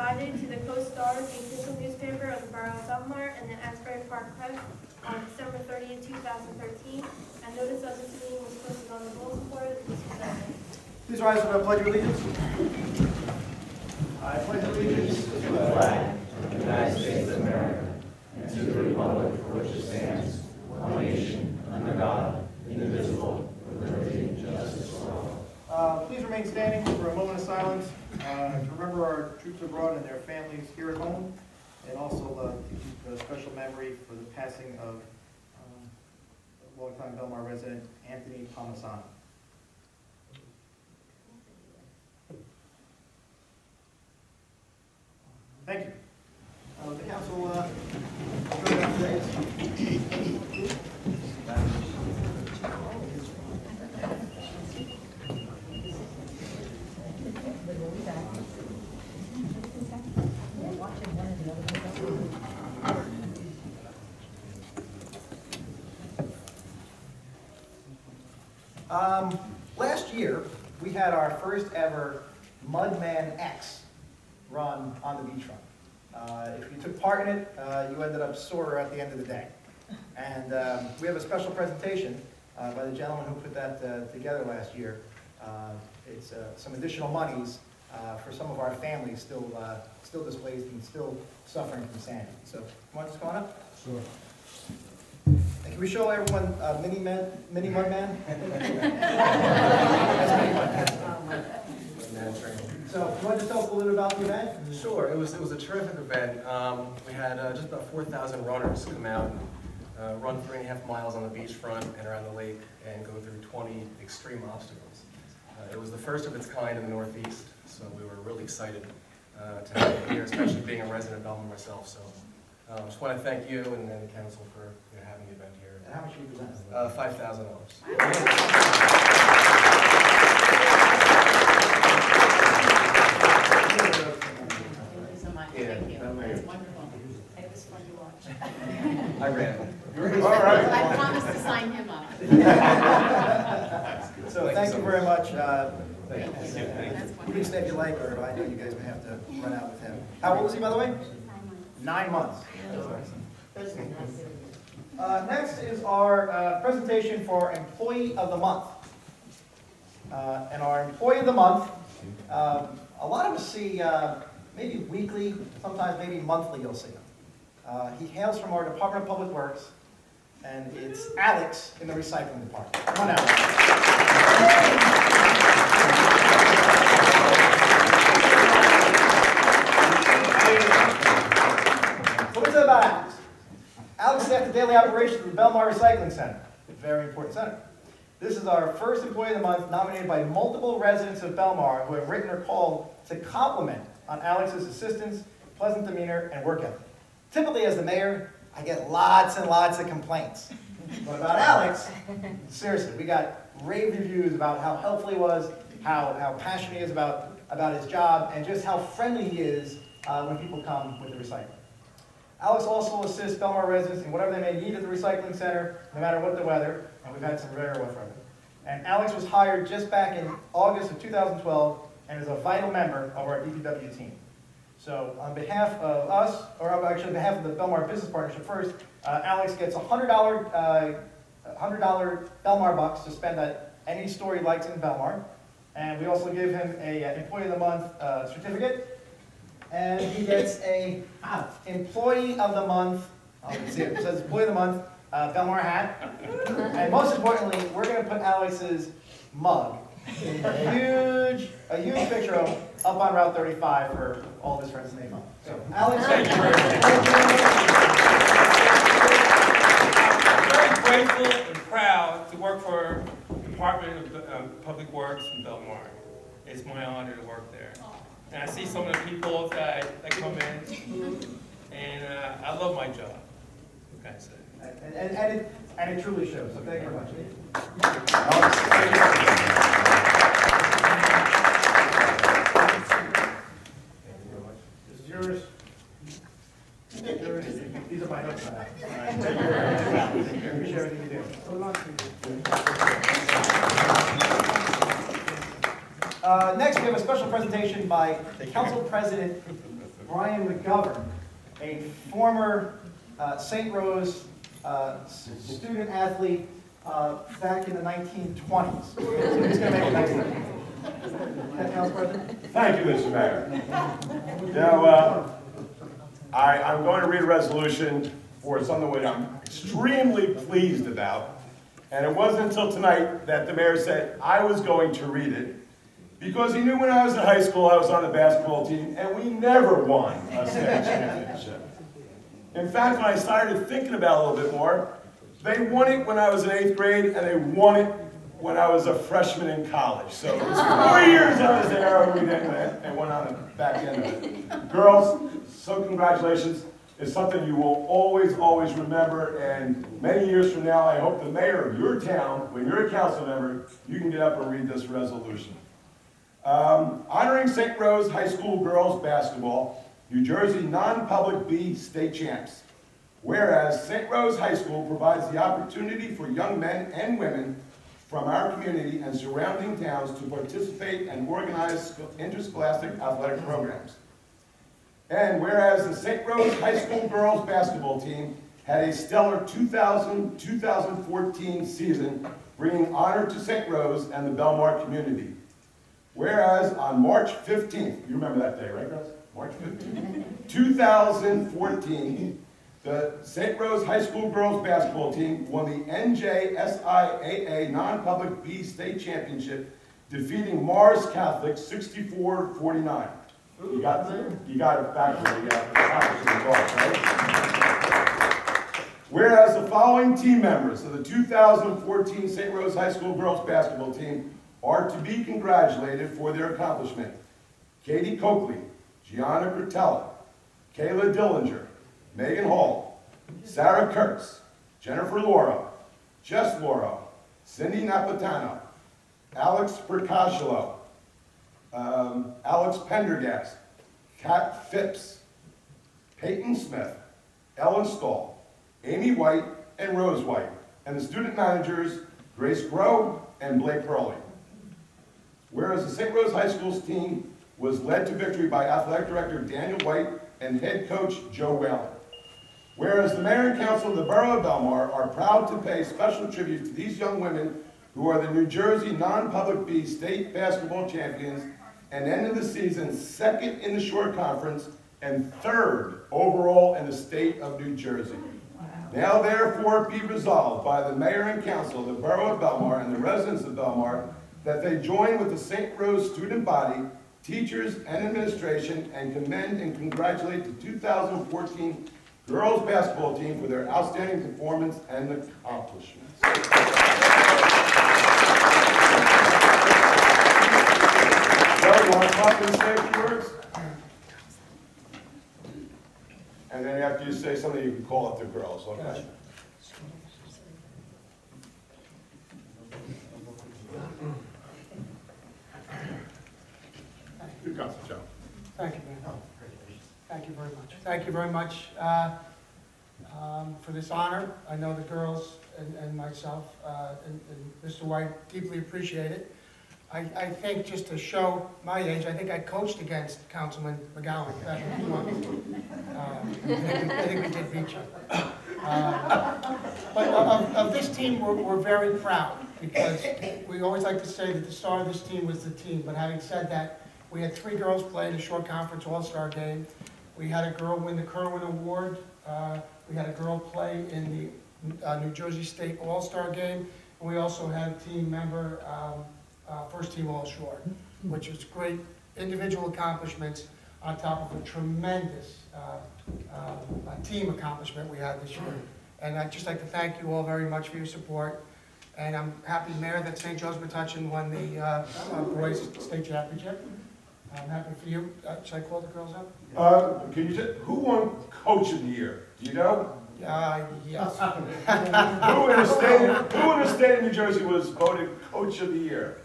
provided to the Co-Star, the official newspaper of the Borough of Belmar, and the Asbury Park Press on December 30th, 2013. And notice of this meeting was posted on the bulletin board of this building. Please rise for the Pledge of Allegiance. I pledge allegiance to the flag of the United States of America and to the republic for which it stands, one nation, under God, indivisible, with liberty and justice for all. Please remain standing for a moment of silence to remember our troops abroad and their families here at home, and also to keep a special memory for the passing of longtime Belmar resident Anthony Palmisano. Thank you. The council go down today. Last year, we had our first ever Mudman X run on the beachfront. If you took part in it, you ended up sore at the end of the day. And we have a special presentation by the gentleman who put that together last year. It's some additional monies for some of our families still displaced and still suffering from Sandy. So, you want to just go on up? Sure. And can we show everyone Mini Mudman? So, you want to tell us a little bit about the event? Sure, it was a terrific event. We had just about 4,000 runners come out and run 3.5 miles on the beachfront and around the lake and go through 20 extreme obstacles. It was the first of its kind in the Northeast, so we were really excited to have it here, especially being a resident of Belmar myself. So I just want to thank you and the council for having the event here. And how much did you present? $5,000. I ran it. All right. I promised to sign him up. So thank you very much. That's You can stay if you like, or I know you guys may have to run out with him. How old is he, by the way? 9 months. Next is our presentation for Employee of the Month. And our Employee of the Month, a lot of us see maybe weekly, sometimes maybe monthly you'll see him. He hails from our Department of Public Works, and it's Alex in the recycling department. Come on, Alex. So what's it about Alex? Alex is at the daily operations of the Belmar Recycling Center, a very important center. This is our first Employee of the Month, nominated by multiple residents of Belmar who have written or called to compliment on Alex's assistance, pleasant demeanor, and work ethic. Typically, as the mayor, I get lots and lots of complaints. But about Alex, seriously, we got rave reviews about how helpful he was, how passionate he is about his job, and just how friendly he is when people come with the recycling. Alex also assists Belmar residents in whatever they may need at the recycling center, no matter what the weather, and we've had some very rough weather. And Alex was hired just back in August of 2012 and is a vital member of our DPW team. So on behalf of us, or actually on behalf of the Belmar Business Partnership first, Alex gets $100 Belmar bucks to spend at any store he likes in Belmar. And we also give him a Employee of the Month certificate. And he gets a Employee of the Month, it says Employee of the Month, Belmar hat. And most importantly, we're going to put Alex's mug in a huge picture of him up on Route 35 for all of his friends to name up. So, Alex, thank you very I'm very grateful and proud to work for the Department of Public Works in Belmar. It's my honor to work there. And I see some of the people that come in, and I love my job. What can I say? And it truly shows, so thank you very much. This is yours. These are my notes on that. Appreciate everything you do. Next, we have a special presentation by Council President Brian McGovern, a former St. Rose student athlete back in the 1920s. So he's going to make it nice. Council President? Thank you, Mr. Mayor. Now, I'm going to read a resolution for something which I'm extremely pleased about. And it wasn't until tonight that the mayor said I was going to read it, because he knew when I was in high school I was on the basketball team and we never won a state championship. In fact, when I started thinking about it a little bit more, they won it when I was in 8th grade and they won it when I was a freshman in college. So it was 4 years I was there and we didn't win, and went on the back end of it. Girls, so congratulations. It's something you will always, always remember, and many years from now, I hope the mayor of your town, when you're a council member, you can get up and read this resolution. Honoring St. Rose High School girls basketball, New Jersey non-public B state champs. Whereas St. Rose High School provides the opportunity for young men and women from our community and surrounding towns to participate and organize interscholastic athletic programs. And whereas the St. Rose High School girls basketball team had a stellar 2000-2014 season, bringing honor to St. Rose and the Belmar community. Whereas on March 15th, you remember that day, right, guys? March 15th, 2014, the St. Rose High School girls basketball team won the NJSIAA non-public B state championship, defeating Mars Catholic 64-49. You got it back there. You got it, right? Whereas the following team members of the 2014 St. Rose High School girls basketball team are to be congratulated for their accomplishment: Katie Coakley, Gianna Gratella, Kayla Dillinger, Megan Hall, Sarah Kurtz, Jennifer Laura, Jess Laura, Cindy Napolitano, Alex Percasciolo, Alex Pendergast, Kat Phipps, Peyton Smith, Ellen Stahl, Amy White, and Rose White, and the student managers Grace Groh and Blake Hurley. Whereas the St. Rose High School's team was led to victory by athletic director Daniel White and head coach Joe Whalen. Whereas the mayor and council of the borough of Belmar are proud to pay special tribute to these young women who are the New Jersey non-public B state basketball champions and ended the season second in the short conference and third overall in the state of New Jersey. Now therefore be resolved by the mayor and council of the borough of Belmar and the residents of Belmar that they join with the St. Rose student body, teachers, and administration and commend and congratulate the 2014 girls basketball team for their outstanding performance and accomplishments. Joe, you want to come up and say a few words? And then after you say something, you can call up the girls, okay? Here comes Joe. Thank you, man. Thank you very much. Thank you very much for this honor. I know the girls and myself and Mr. White deeply appreciate it. I think just to show my age, I think I coached against Councilman McGowan back in I think we did beat you. But of this team, we're very proud because we always like to say that the star of this team was the team. But having said that, we had 3 girls play in the short conference all-star game. We had a girl win the Kerwin Award. We had a girl play in the New Jersey State All-Star game. And we also had a team member, first team All-Shore, which was great individual accomplishments on top of a tremendous team accomplishment we had this year. And I'd just like to thank you all very much for your support. And I'm happy, Mayor, that St. Joe's Metuchen won the boys state championship. I'm happy for you. Should I call the girls up? Can you say, who won Coach of the Year? Do you know? Yes. Who in the state of New Jersey was voted Coach of the Year?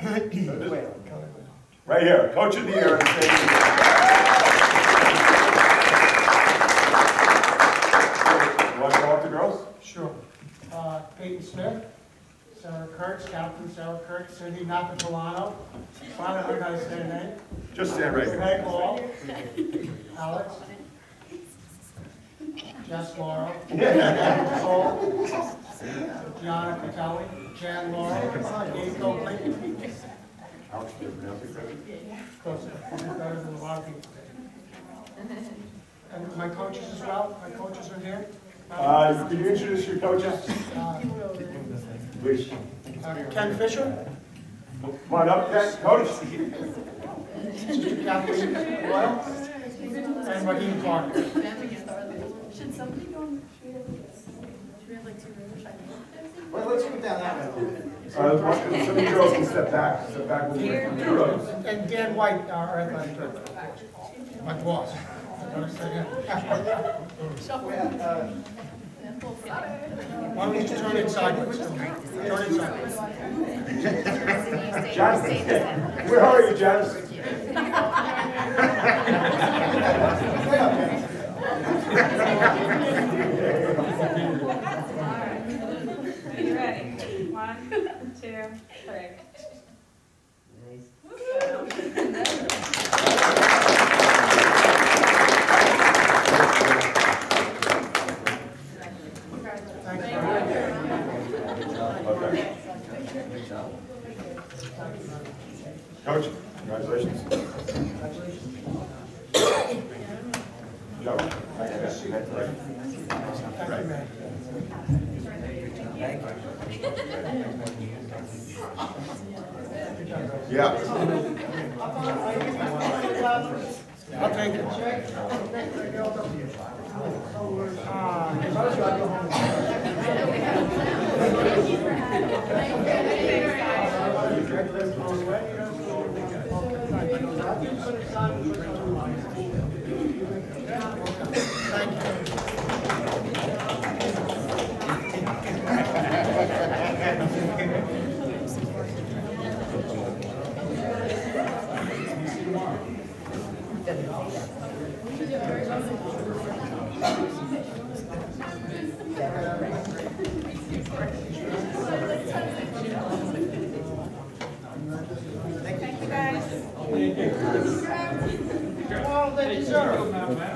Right here, Coach of the Year in the state of New Jersey. You want to call up the girls? Sure. Peyton Smith, Sarah Kurtz, Captain Sarah Kurtz, Cindy Napolitano. Finally, I gotta say her name. Just stand right here. Meg Hall, Alex, Jess Laura, Paul, Gianna Capelli, Jan Laura, Dave Oakley. Alex, do you pronounce it correctly? Close, better than a lot of people. And my coaches as well, my coaches are here. Could you introduce your coaches? Please. Ken Fisher, Come on up, Ken. Coach. Sister Kathleen Doyle, and Raheem Clark. Should somebody go on, should we have like 2 rows? Well, let's move down that way. Some of you girls can step back with me. 2 rows. And Dan White, our athletic director, my boss. Why don't you just turn it sideways? Turn it sideways. Janice, where are you, Janice? Are you ready? 1, 2, 3. Okay. Coach, congratulations. Go. Yeah. I'll take it.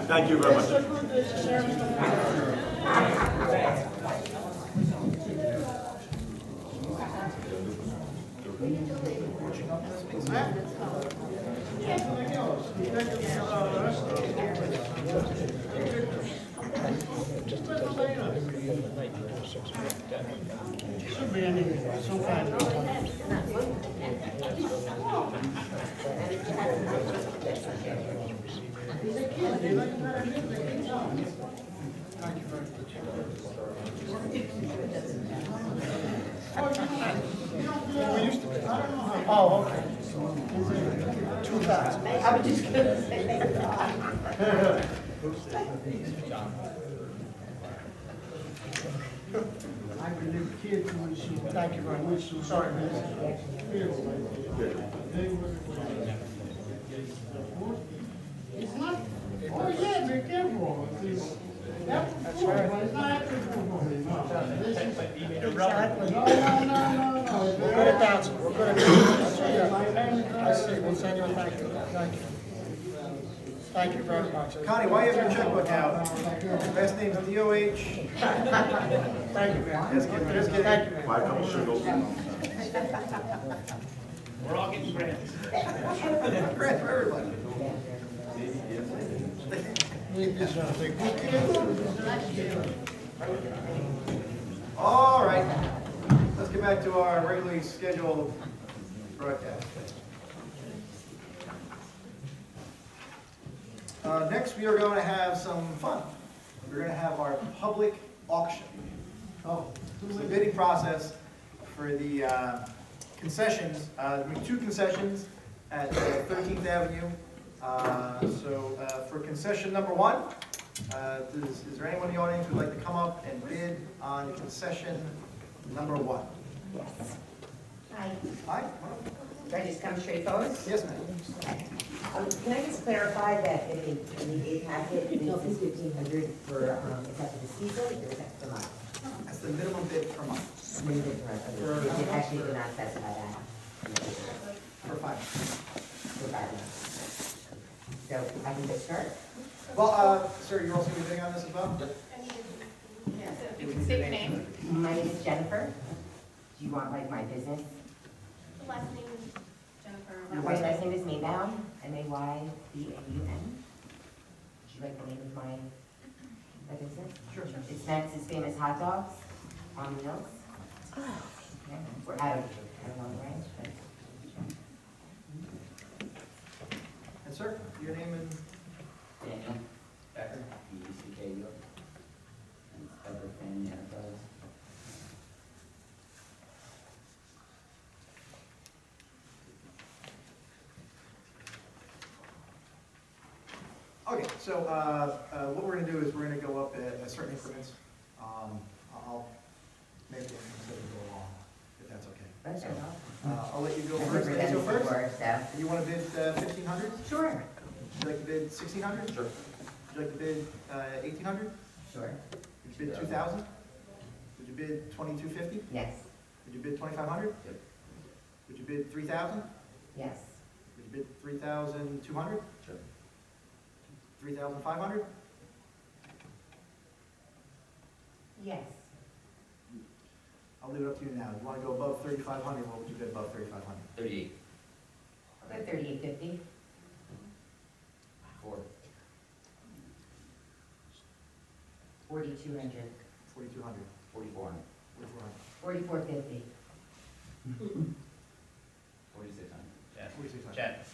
Thank you very much. Should be any, some kind of. Thank you very much. We used to be. Oh, okay. Too fast. I was just gonna say. I believe kids when she. Thank you very much. Sorry, it's not. Oh yeah, be careful. That's right. It's not exactly. No. We're good at bouncing. We're good at bouncing. I see. We'll send you a thank you. Thank you. Thank you very much. Connie, why you have your checkbook out? Last name's DOH. Thank you, man. Just kidding. Thank you, man. Buy a couple shingles. We're all getting grants. Grant for everybody. All right, let's get back to our regularly scheduled broadcast. Next, we are going to have some fun. We're going to have our public auction. It's the bidding process for the concessions. There'll be 2 concessions at 13th Avenue. For concession number 1, is there anyone in the audience who'd like to come up and bid on concession number 1? Yes. Hi. Do I just come straight forward? Yes, ma'am. Can I just clarify that in the A packet, it says 1,500 for, is that for the season or is that per month? That's the minimum bid per month. Minimum bid per month, okay. It actually did not specify that. For 5 months. For 5 months. So I can just start? Well, sir, you're also going to be bidding on this as well? And he did. Yeah, so if you can state your name. My name is Jennifer. Do you want like my business? The last name is Jennifer. My last name is Maybaum, Maybaum. Would you like the name of my business? Sure. It's Max's Famous Hot Dogs on Wheels. Okay, we're out of Long Ranch, but. And sir, your name and, Daniel Becker, B-E-C-K-U, and Becker Family Enterprise. okay, so what we're going to do is we're going to go up at certain increments. I'll make the increments as we go along, if that's okay. That's So, all. I'll let you go I've first. never Let's done go this first. before, so. You want to bid 1,500? Sure. Would you like to bid 1,600? Sure. Would you like to bid 1,800? Sure. Would you bid 2,000? Would you bid 2,250? Yes. Would you bid 2,500? Yep. Would you bid 3,000? Yes. Would you bid 3,200? Sure. 3,500? Yes. I'll leave it up to you now. You want to go above 3,500, what would you bid above 3,500? 38. I'll go 38.50. 4. 4,200. 4,200? 4,400. 4,400? 44.50. 4,600. Yeah. 4,600? Chat.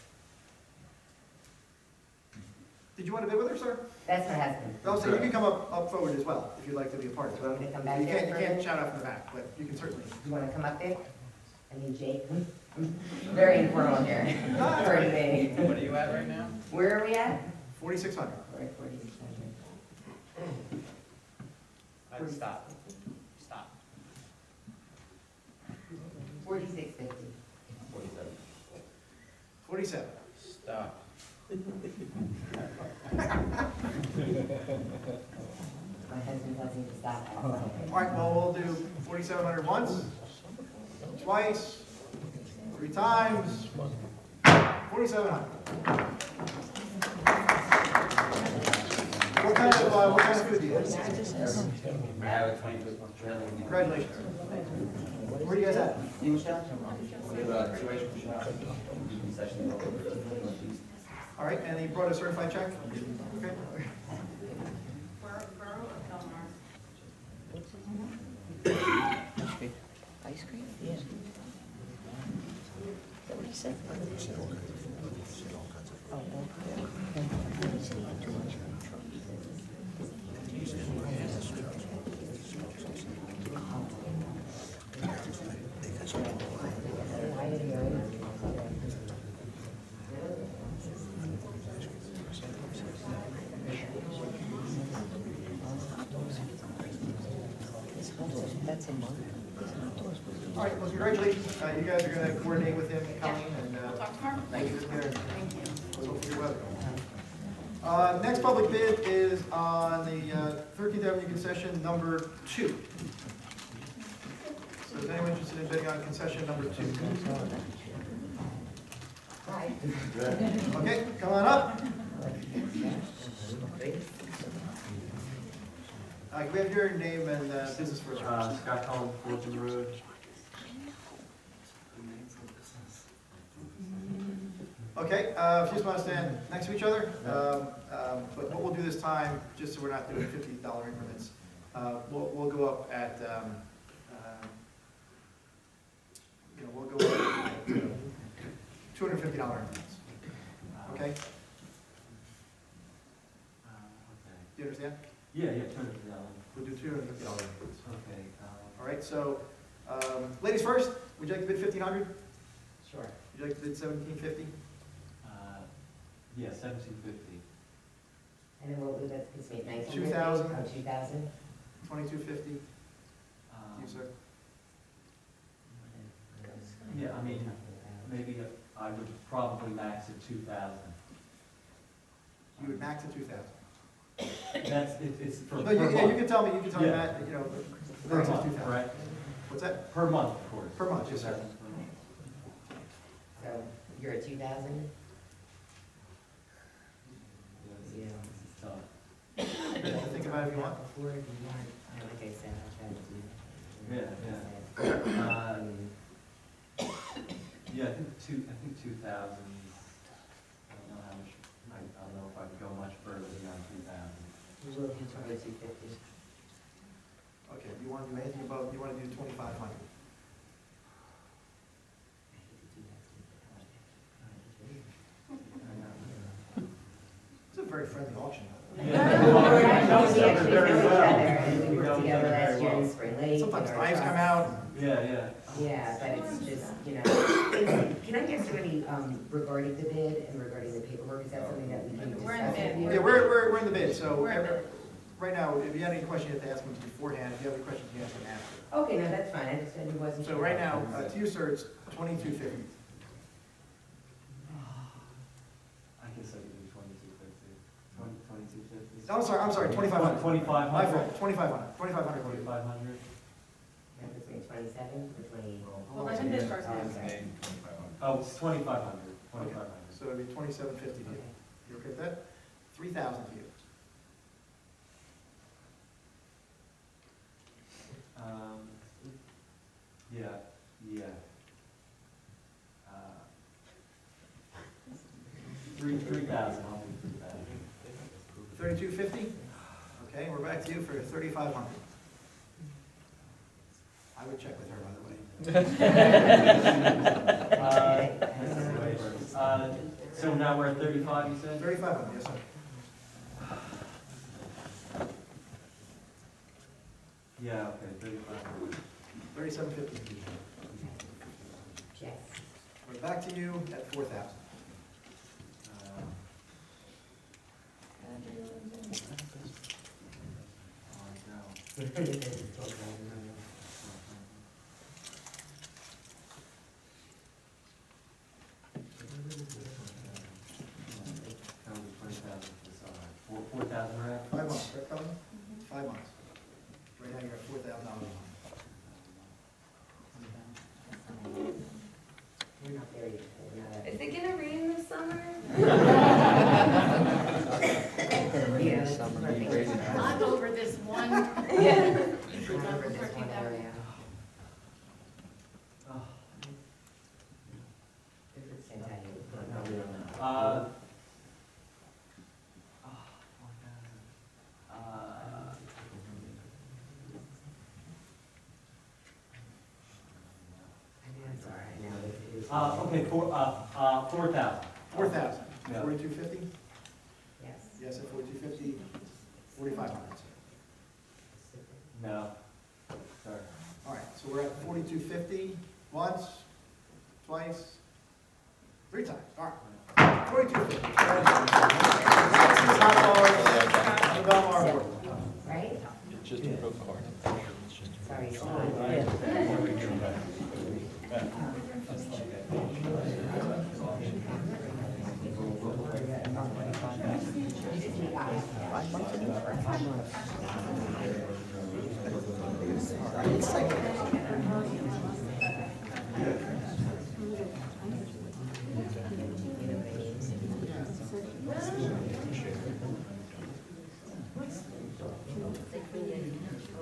Did you want to bid with her, sir? That's my husband. No, so you can come up forward as well, if you'd like to be a part of Do you want me it. to come back You there? can't, you for a can't minute? shout out from the back, but you can certainly. Do you want to come up there? I mean, Jake. Very informal here. Pardon me. What are you at right now? Where are we at? 4,600. We're at 4,600. Stop. Stop. 46.50. 47. 47. Stop. My husband tells me to stop. All right, well, we'll do 4,700 once, twice, 3 times, 4,700. What kind of food do you have? I have a 20-foot trailer. Congratulations. Where are you guys at? We have a 2 acre shop. Concession. All right, and he brought a certified check? Okay. Borough of Belmar. Ice cream? Yeah. Is that what he said? Oh, okay. He said he had 2 much. That's a month. All right, well, congratulations. You guys are going to coordinate with him coming, and We'll talk tomorrow. thank you for being here. Thank you. Let's hope for your weather. Next public bid is on the 13th Avenue concession number 2. So is anyone interested in bidding on concession number 2? Hi. Okay, come on up. Can we have your name and business for us? Scott Cullen, Fulton Road. Okay, if you just want to stand next to each other, but what we'll do this time, just so we're not doing $50 increments, we'll go up at, we'll go up at $250 increments. Okay? Do you understand? Yeah, $200. We'll do $250 increments. Okay. All right, so, ladies first, would you like to bid 1,500? Sure. Would you like to bid 1,750? Yeah, 1750. And then what was that, it's made 1950? 2,000. Oh, 2,000? 2,250? You, sir? Yeah, I mean, maybe I would probably max at 2,000. You would max at 2,000. That's, it's for No, per you month. can tell me, Yeah. Matt, Per max is month, 2,000. right? What's that? Per month, of course. Per month, yes, sir. 2,000 per month. So you're at 2,000? Yeah, this is tough. about it if you want. Before, if you want, like I said, I'll try to do. Yeah, I think 2,000. I don't know how much, I don't know if I could go much further beyond 2,000. Probably 250. Okay, do you want to do anything above, you want to do 2,500? It's a very friendly auction. We actually know each other, and we worked together last year in Spring Lake. Sometimes and our knives come trucks. out. Yeah. Yeah, but it's just, can I ask you any, regarding the bid and regarding the paperwork, is that something that we can discuss We're in the with bid. you? Yeah, we're in the bid, so We're in the- right now, if you have any questions, you have to ask them beforehand. If you have any questions, you have to ask them Okay, no, that's fine, I just wasn't after. sure. So right now, to you, sir, it's 2,250. I guess I could do 2,250. 2,250. I'm sorry, 2,500. 2,500. My fault, 2,500, 2,500. 2,500. Yeah, between 27 or 20? Well, let him bid first. Oh, I'm sorry. Oh, it's 2,500. 2,500. So it'd be 2,750 to you. You okay with that? 3,000 to you. Yeah. 3,000, I'll do 3,000. 3,250? Okay, we're back to you for 3,500. I would check with her, by the way. So now we're at 35, you said? 3,500, yes, sir. Yeah, okay, 3,500. 3,750. Yes. We're back to you at 4,000. That was 20,000 for the summer. 4,000, right? 5 months, correct, Colin? 5 months. Right now, you're at $4,000 a month. We're not there yet. We're not at- Is it gonna rain this summer? Yeah, it's perfect. Not over this one. Remember this one area. Different Centennial. I'm sorry, I know it is. Okay, 4,000. 4,000. Yeah. 4,250? Yes. Yes, at 4,250. 4,500. No. Sorry. All right, so we're at 4,250 once, twice, 3 times. All right. 4,250. Hot dogs, the Belmar board. Right? Just a pro card. Sorry, it's not.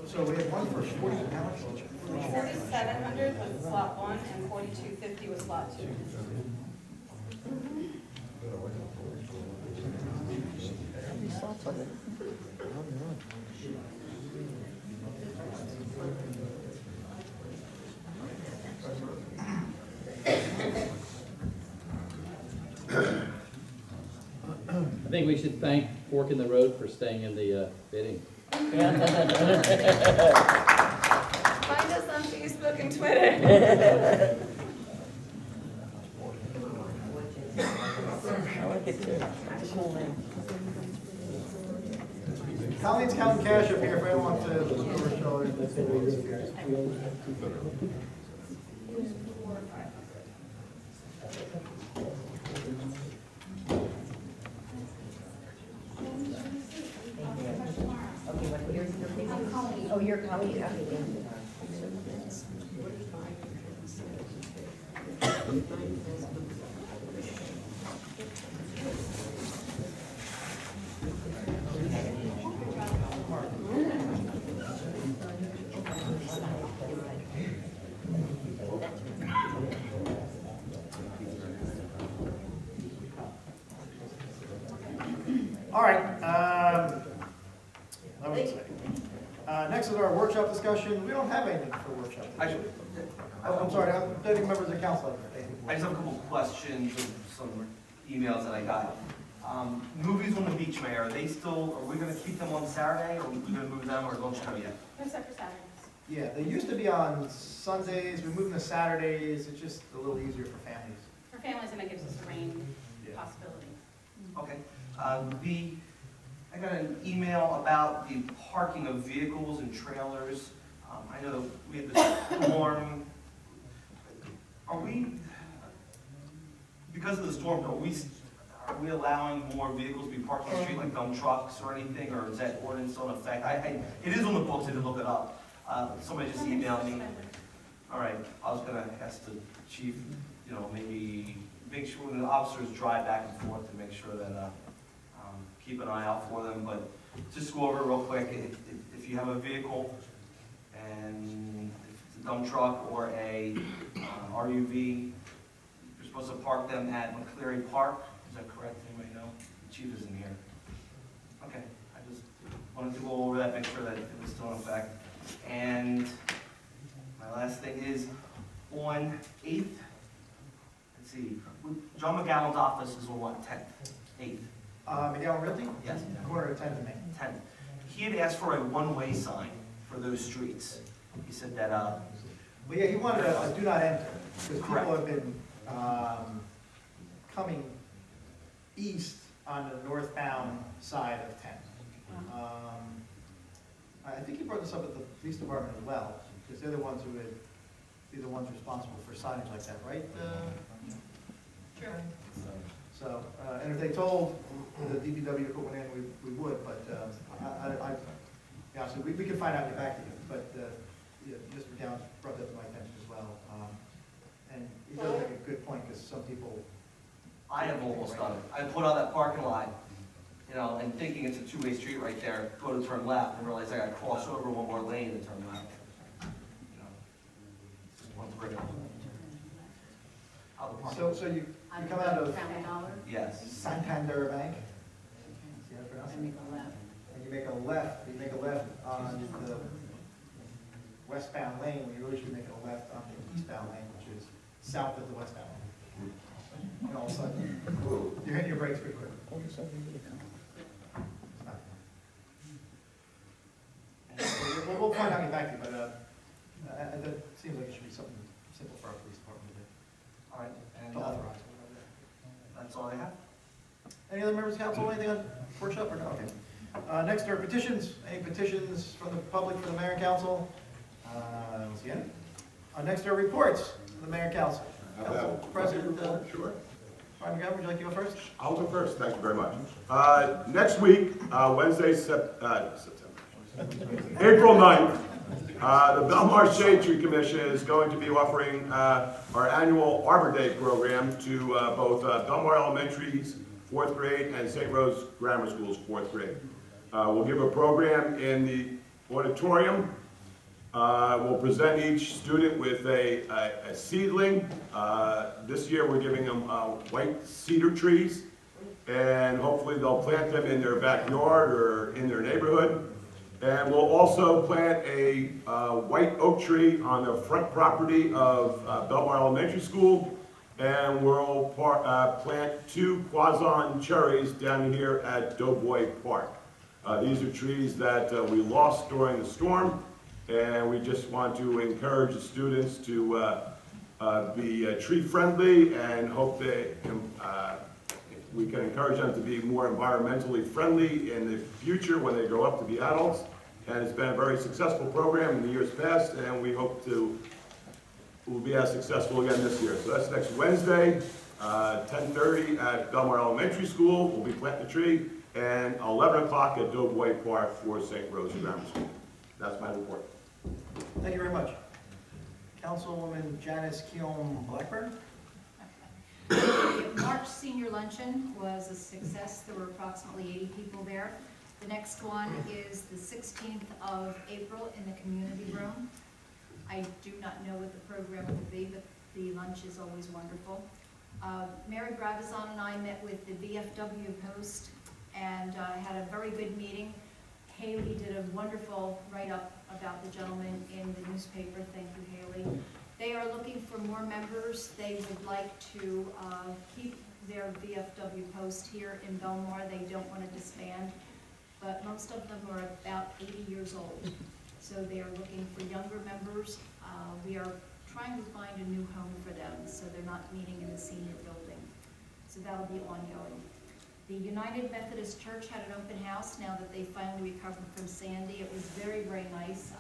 So we have one for 40, how much? 4,700 was slot 1 and 4,250 was slot 2. I think we should thank Fork in the Road for staying in the bidding. Find us on Facebook and Twitter. I like it too. It's a cool name. Colleen's counting cash up here if anyone wants to. Oh, you're Colleen, okay, yeah. That was exciting. Next is our workshop discussion. We don't have anything for workshop. I'm sorry, I'm letting members of council. I just have a couple of questions of some emails that I got. Movies on the beach, Mayor, are we gonna keep them on Saturday, or are we gonna move them, or don't you know yet? They're set for Saturdays. Yeah, they used to be on Sundays. We're moving to Saturdays. It's just a little easier for families. For families, and it gives us a range possibility. Okay. I got an email about the parking of vehicles and trailers. I know that we had the storm. Because of the storm, are we allowing more vehicles to be parked on the street, like dump trucks or anything, or is that ordinance still in effect? It is on the books, I did look it up. Somebody just emailed me. All right, I was gonna ask the chief, maybe make sure the officers drive back and forth to make sure that, keep an eye out for them, but just go over it real quick. If you have a vehicle and it's a dump truck or a RUV, you're supposed to park them at McCleary Park. Is that correct? Anybody know? The chief isn't here. Okay, I just wanted to go over that, make sure that it was still in effect. And my last thing is on 8th, let's see, John McGowan's office is on what, 10th? 8th? McGowan Realty? Yes. Corner of 10th and Main. 10th. He had asked for a one-way sign for those streets. He said that, Well, yeah, he wanted a do not enter, because Correct. people have been coming east on the northbound side of 10th. I think he brought this up at the police department as well, because they're the ones who would be the ones responsible for signage like that, right? True. So, and if they told the DPW to put one in, we would, but so we can find out and get back to you. But yeah, Mr. Downs brought that to my attention as well. And he does make a good point, because some people... I have almost done it. I put out that parking lot, and thinking it's a two-way street right there, go to turn left, and realize I gotta cross over one more lane and turn left. Just one bridge. Out the parking lot. So you come out of Family Dollar. Yes. Santander Bank? See how to pronounce And it? make a left. And you make a left on the westbound lane, when you really should make a left on the eastbound lane, which is south of the westbound lane. And all of a sudden, you're hitting your brakes pretty quick. We'll find out and get back to you, but that seems like it should be something simple for our police department All right, and to authorize. that's all I have. Any other members of council, anything on workshop or no? Okay. Next are petitions. Any petitions from the public for the mayor and council? I don't see any. Next are reports from the mayor and council. Council President, Sure. Brian McGovern, would you like to go first? I'll go first, thank you very much. Next week, Wednesday, April 9th, the Belmar Shade Tree Commission is going to be offering our annual Arbor Day program to both Belmar Elementary's 4th grade and St. Rose Grammar School's 4th grade. We'll give a program in the auditorium. We'll present each student with a seedling. This year we're giving them white cedar trees, and hopefully they'll plant them in their backyard or in their neighborhood. And we'll also plant a white oak tree on the front property of Belmar Elementary School, and we'll plant 2 Quazon cherries down here at Doughboy Park. These are trees that we lost during the storm, and we just want to encourage the students to be tree friendly, and hope that we can encourage them to be more environmentally friendly in the future when they grow up to be adults. And it's been a very successful program in the years past, and we hope we'll be as successful again this year. So that's next Wednesday, 10:30 at Belmar Elementary School. We'll be planting the tree, and 11 o'clock at Doughboy Park for St. Rose Grammar School. That's my report. Thank you very much. Councilwoman Janice Keown Blackburn. The March senior luncheon was a success. There were approximately 80 people there. The next one is the 16th of April in the community room. I do not know what the program will be, but the lunch is always wonderful. Mary Bravazon and I met with the VFW host and had a very good meeting. Haley did a wonderful write-up about the gentleman in the newspaper. Thank you, Haley. They are looking for more members. They would like to keep their VFW post here in Belmar. They don't want to disband, but most of them are about 80 years old. So they are looking for younger members. We are trying to find a new home for them, so they're not meeting in the senior building. So that'll be ongoing. The United Methodist Church had an open house now that they finally recovered from Sandy. It was very, very nice.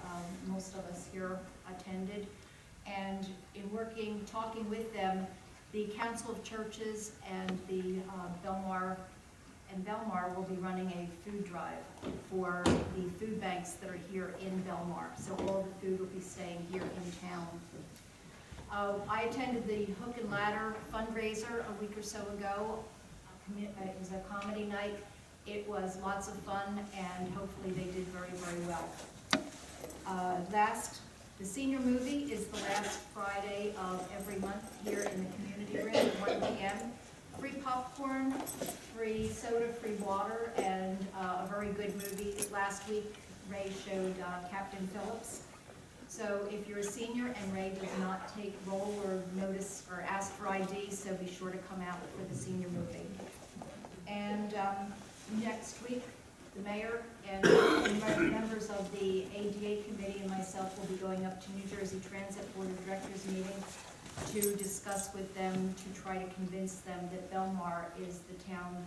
Most of us here attended. And in talking with them, the Council of Churches and the Belmar will be running a food drive for the food banks that are here in Belmar. So all the food will be staying here in town. I attended the Hook and Ladder fundraiser a week or so ago. It was a comedy night. It was lots of fun, and hopefully they did very, very well. The senior movie is the last Friday of every month here in the community room at 1 p.m. Free popcorn, free soda, free water, and a very good movie. Last week, Ray showed Captain Phillips. So if you're a senior and Ray does not take roll or notice or ask for ID, so be sure to come out for the senior movie. And next week, the mayor and members of the ADA committee and myself will be going up to New Jersey Transit Board of Directors meeting to discuss with them to try to convince them that Belmar is the town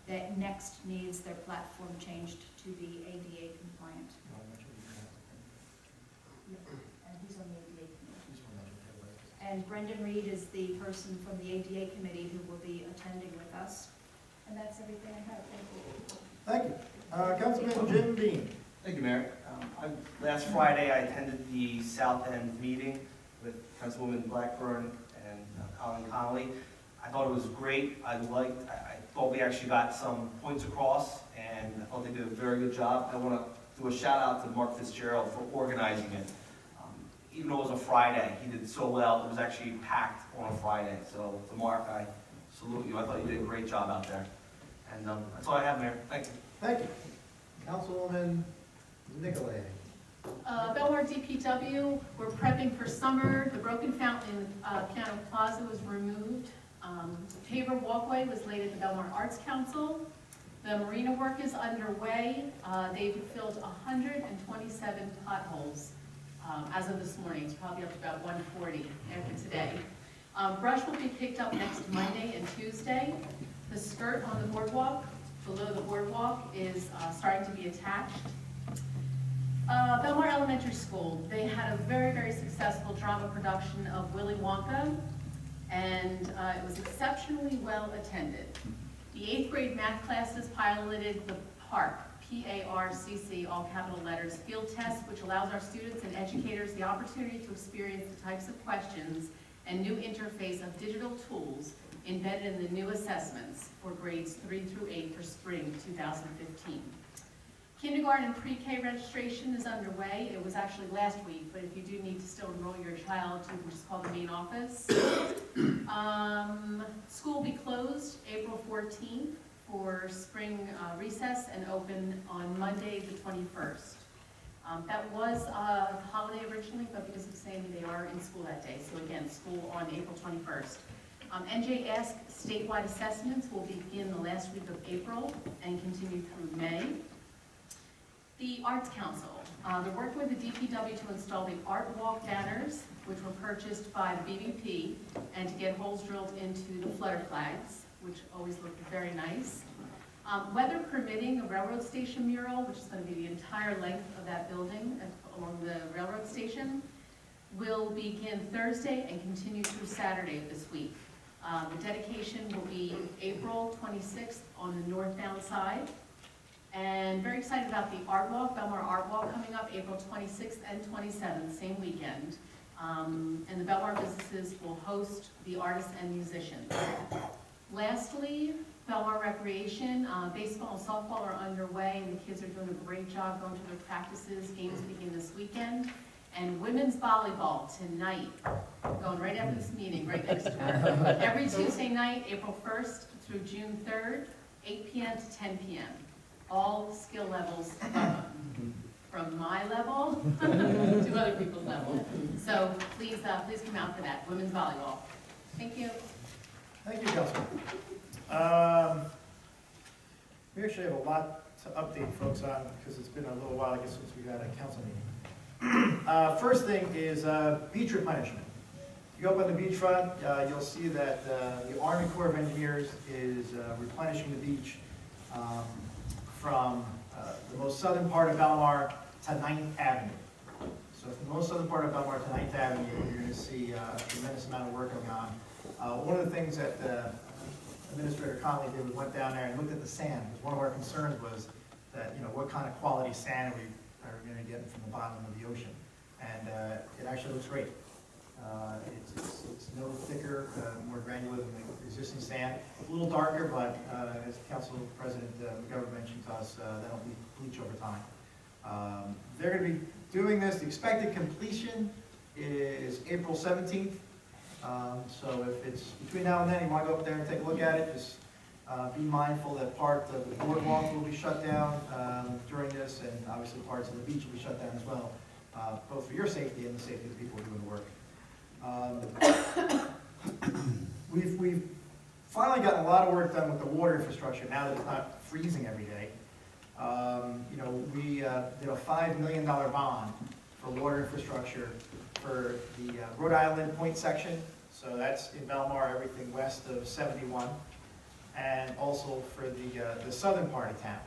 that next needs their platform changed to be ADA compliant. And he's on the ADA committee. And Brendan Reed is the person from the ADA committee who will be attending with us. And that's everything I have. Thank you. Thank you. Councilman Jim Beam. Thank you, Mayor. Last Friday, I attended the South End meeting with Councilwoman Blackburn and Colin Connolly. I thought it was great. I thought we actually got some points across, and I thought they did a very good job. I want to do a shout out to Mark Fitzgerald for organizing it. Even though it was a Friday, he did so well. It was actually packed on a Friday. So to Mark, I salute you. I thought you did a great job out there. And that's all I have, Mayor. Thank you. Thank you. Councilwoman Nicolay. Belmar DPW, we're prepping for summer. The broken fountain in Piano Plaza was removed. Paver walkway was laid at the Belmar Arts Council. The marina work is underway. They've filled 127 potholes as of this morning. It's probably up to about 140 after today. Brush will be picked up next Monday and Tuesday. The skirt on the boardwalk, below the boardwalk, is starting to be attached. Belmar Elementary School, they had a very, very successful drama production of Willy Wonka, and it was exceptionally well attended. The 8th grade math classes piloted the PARC, P-A-R-C-C, all capital letters, field test, which allows our students and educators the opportunity to experience the types of questions and new interface of digital tools embedded in the new assessments for grades 3 through 8 for spring 2015. Kindergarten and pre-K registration is underway. It was actually last week, but if you do need to still enroll your child, you can just call the main office. School will be closed April 14th for spring recess and open on Monday the 21st. That was a holiday originally, but because of Sandy, they are in school that day. So again, school on April 21st. NJ Ask statewide assessments will begin the last week of April and continue through May. The Arts Council, they're working with the DPW to install the Art Walk banners, which were purchased by the BVP, and to get holes drilled into the flutter flags, which always look very nice. Weather permitting, a railroad station mural, which is going to be the entire length of that building along the railroad station, will begin Thursday and continue through Saturday of this week. The dedication will be April 26th on the northbound side. And very excited about the Art Walk, Belmar Art Walk coming up April 26th and 27th, same weekend. And the Belmar businesses will host the artists and musicians. Lastly, Belmar Recreation, baseball and softball are underway, and the kids are doing a great job going to their practices. Games begin this weekend. And women's volleyball tonight, going right after this meeting, right next to it. Every Tuesday night, April 1st through June 3rd, 8 p.m. to 10 p.m. All skill levels, from my level to other people's level. So please come out for that, women's volleyball. Thank you. Thank you, Councilman. We actually have a lot to update folks on, because it's been a little while, I guess, since we had a council meeting. First thing is beach replenishment. You go up on the beachfront, you'll see that the Army Corps of Engineers is replenishing the beach from the most southern part of Belmar to 9th Avenue. So from the most southern part of Belmar to 9th Avenue, you're going to see a tremendous amount of work going on. One of the things that Administrator Conley did was went down there and looked at the sand, because one of our concerns was that, what kind of quality sand are we going to get from the bottom of the ocean. And it actually looks great. It's no thicker, more granular than the existing sand. A little darker, but as Council President McGovern mentioned to us, that'll bleach over time. They're going to be doing this. The expected completion is April 17th. So if it's between now and then, you want to go up there and take a look at it, just be mindful that part of the boardwalk will be shut down during this, and obviously parts of the beach will be shut down as well, both for your safety and the safety of the people doing the work. We've finally gotten a lot of work done with the water infrastructure now that it's not freezing every day. We did a $5 million bond for water infrastructure for the Rhode Island Point section. So that's in Belmar, everything west of 71, and also for the southern part of town.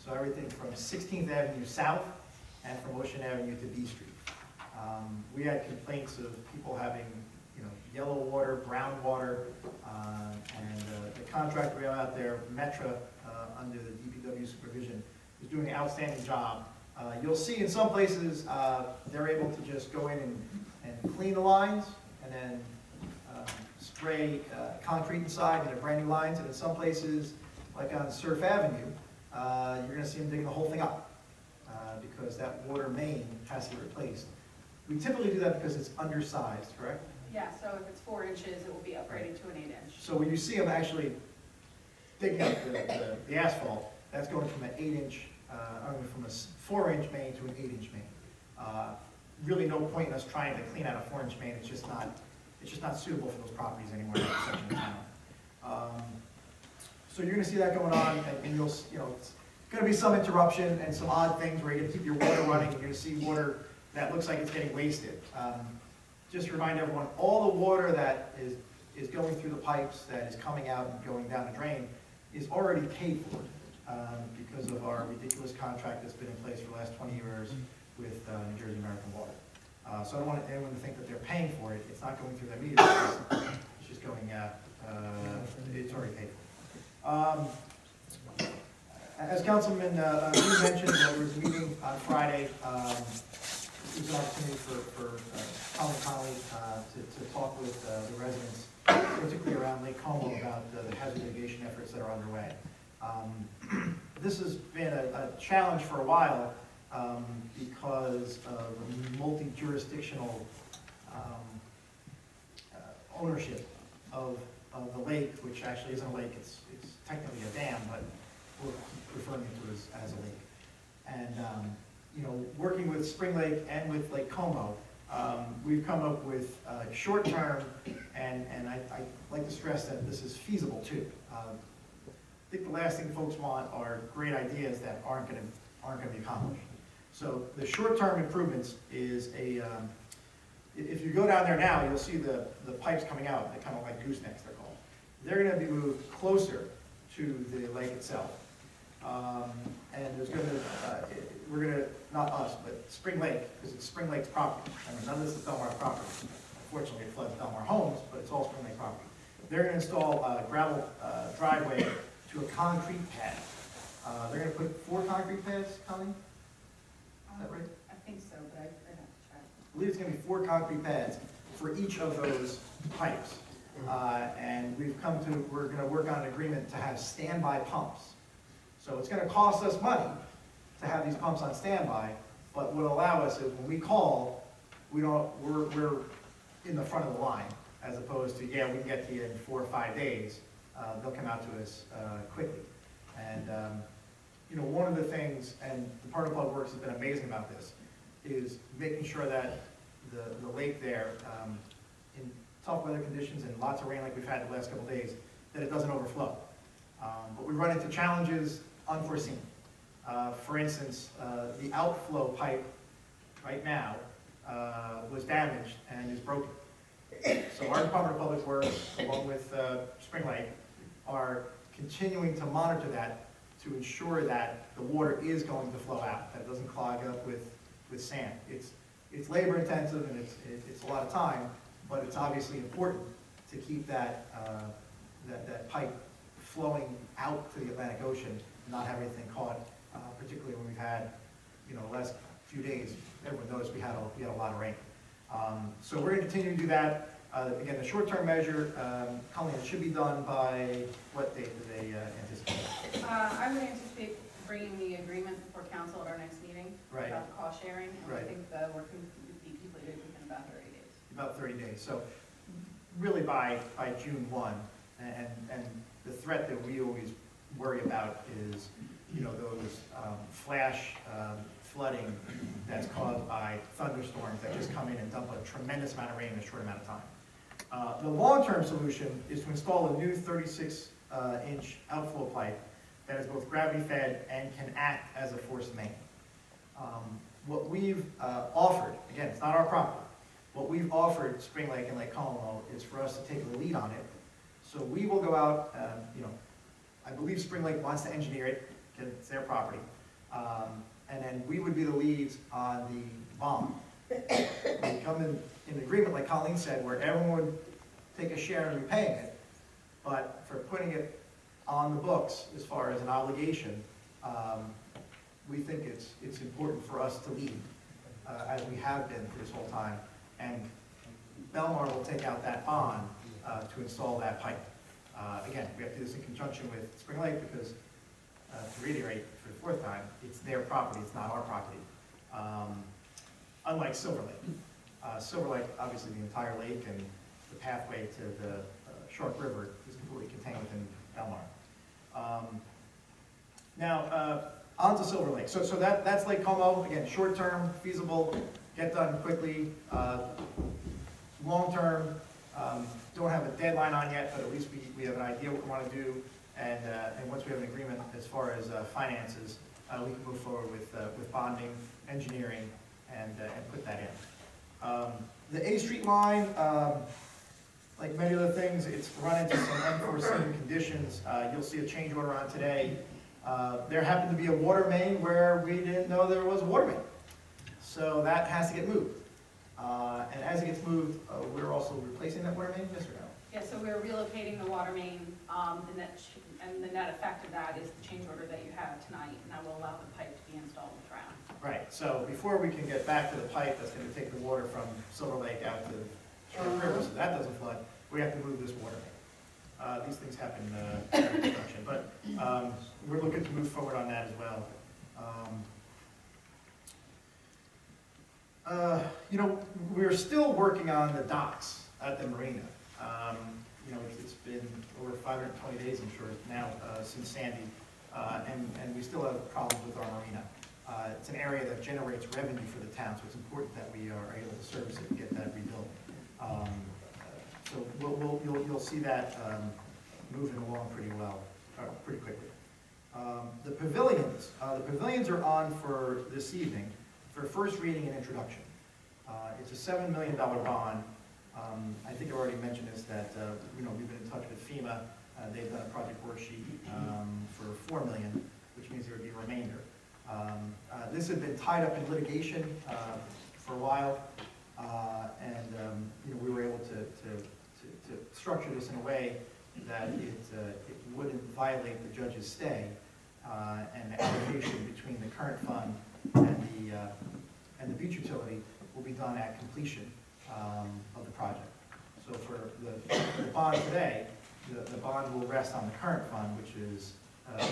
So everything from 16th Avenue south and from Ocean Avenue to B Street. We had complaints of people having, yellow water, brown water, and the contractor we have out there, Metra, under the DPW supervision, is doing an outstanding job. You'll see in some places they're able to just go in and clean the lines and then spray concrete inside into brand new lines. And in some places, like on Surf Avenue, you're going to see them digging the whole thing up because that water main has to be replaced. We typically do that because it's undersized, correct? Yeah, so if it's 4 inches, it will be upgraded to an 8-inch. So when you see them actually digging up the asphalt, that's going from an 8-inch, from a 4-inch main to an 8-inch main. Really no point in us trying to clean out a 4-inch main. It's just not suitable for those properties anymore in that section of town. So you're going to see that going on, and you'll, it's going to be some interruption and some odd things where you get to keep your water running. You're going to see water that looks like it's getting wasted. Just to remind everyone, all the water that is going through the pipes, that is coming out and going down the drain, is already paid for because of our ridiculous contract that's been in place for the last 20 years with New Jersey American Water. So I don't want anyone to think that they're paying for it. It's not going through their meters. It's just going out. It's already paid for. As Councilman Lee mentioned, there was a meeting on Friday. It was an opportunity for Colin Conley to talk with the residents, particularly around Lake Como, about the hazard mitigation efforts that are underway. This has been a challenge for a while because of multi-jurisdictional ownership of the lake, which actually isn't a lake, it's technically a dam, but we're referring to it as a lake. And working with Spring Lake and with Lake Como, we've come up with short-term, and I like to stress that this is feasible too. I think the last thing folks want are great ideas that aren't going to be accomplished. So the short-term improvements is if you go down there now, you'll see the pipes coming out. They're kind of like goosenecks, they're called. They're going to be moved closer to the lake itself. And there's going to, not us, but Spring Lake, because it's Spring Lake's property. I mean, none of this is Belmar property. Unfortunately, it floods Belmar homes, but it's all Spring Lake property. They're going to install a gravel driveway to a concrete pad. They're going to put 4 concrete pads, Colleen? Is that right? I think so, but I have to try. I believe it's going to be 4 concrete pads for each of those pipes. And we're going to work on an agreement to have standby pumps. So it's going to cost us money to have these pumps on standby, but what will allow us is when we call, we're in the front of the line, as opposed to, yeah, we can get to you in 4 or 5 days. They'll come out to us quickly. And, you know, one of the things, and the Department of Public Works has been amazing about this, is making sure that the lake there, in tough weather conditions and lots of rain like we've had the last couple of days, that it doesn't overflow. But we run into challenges unforeseen. For instance, the outflow pipe right now was damaged and is broken. So our Department of Public Works, along with Spring Lake, are continuing to monitor that to ensure that the water is going to flow out, that it doesn't clog up with sand. It's labor intensive and it's a lot of time, but it's obviously important to keep that pipe flowing out to the Atlantic Ocean, not have anything caught, particularly when we've had, you know, the last few days, everyone noticed we had a lot of rain. So we're going to continue to do that. Again, the short-term measure, Colleen, it should be done by what date do they anticipate? I would anticipate bringing the agreement before council at our next meeting. Right. About the cost sharing, and Right. I think the working would be completed within about 30 days. About 30 days. So really by June 1, and the threat that we always worry about is, you know, those flash flooding that's caused by thunderstorms that just come in and dump a tremendous amount of rain in a short amount of time. The long-term solution is to install a new 36-inch outflow pipe that is both gravity-fed and can act as a forced main. What we've offered, again, it's not our property, what we've offered Spring Lake and Lake Como is for us to take the lead on it. So we will go out, you know, I believe Spring Lake wants to engineer it, because it's their property. And then we would be the leads on the bond. We come in agreement, like Colleen said, where everyone would take a share in repaying it, but for putting it on the books as far as an obligation, we think it's important for us to lead, as we have been for this whole time. And Belmar will take out that bond to install that pipe. Again, we have to do this in conjunction with Spring Lake because, to reiterate for the fourth time, it's their property, it's not our property. Unlike Silver Lake. Silver Lake, obviously the entire lake and the pathway to the Shark River is completely contained within Belmar. Now, on to Silver Lake. So that's Lake Como, again, short-term, feasible, get done quickly. Long-term, don't have a deadline on yet, but at least we have an idea what we want to do. And once we have an agreement as far as finances, we can move forward with bonding, engineering, and put that in. The A Street line, like many other things, it's run into some unforeseen conditions. You'll see a change order on today. There happened to be a water main where we didn't know there was a water main. So that has to get moved. And as it gets moved, we're also replacing that water main, yes or no? Yeah, so we're relocating the water main, and the net effect of that is the change order that you have tonight, and that will allow the pipe to be installed in the ground. Right, so before we can get back to the pipe that's going to take the water from Silver Lake out to Shark River, so that doesn't flood, we have to move this water main. These things happen in construction, but we're looking to move forward on that as well. You know, we're still working on the docks at the marina. You know, it's been over 520 days, I'm sure, now since Sandy, and we still have problems with our marina. It's an area that generates revenue for the town, so it's important that we are able to service it and get that rebuilt. So you'll see that moving along pretty well, pretty quickly. The pavilions are on for this evening for first reading and introduction. It's a $7 million bond. I think I already mentioned this, that you know, we've been in touch with FEMA. They've done a project worksheet for $4 million, which means there would be a remainder. This had been tied up in litigation for a while, and you know, we were able to structure this in a way that it wouldn't violate the judge's stay, and the allocation between the current fund and the beach utility will be done at completion of the project. So for the bond today, the bond will rest on the current fund, which is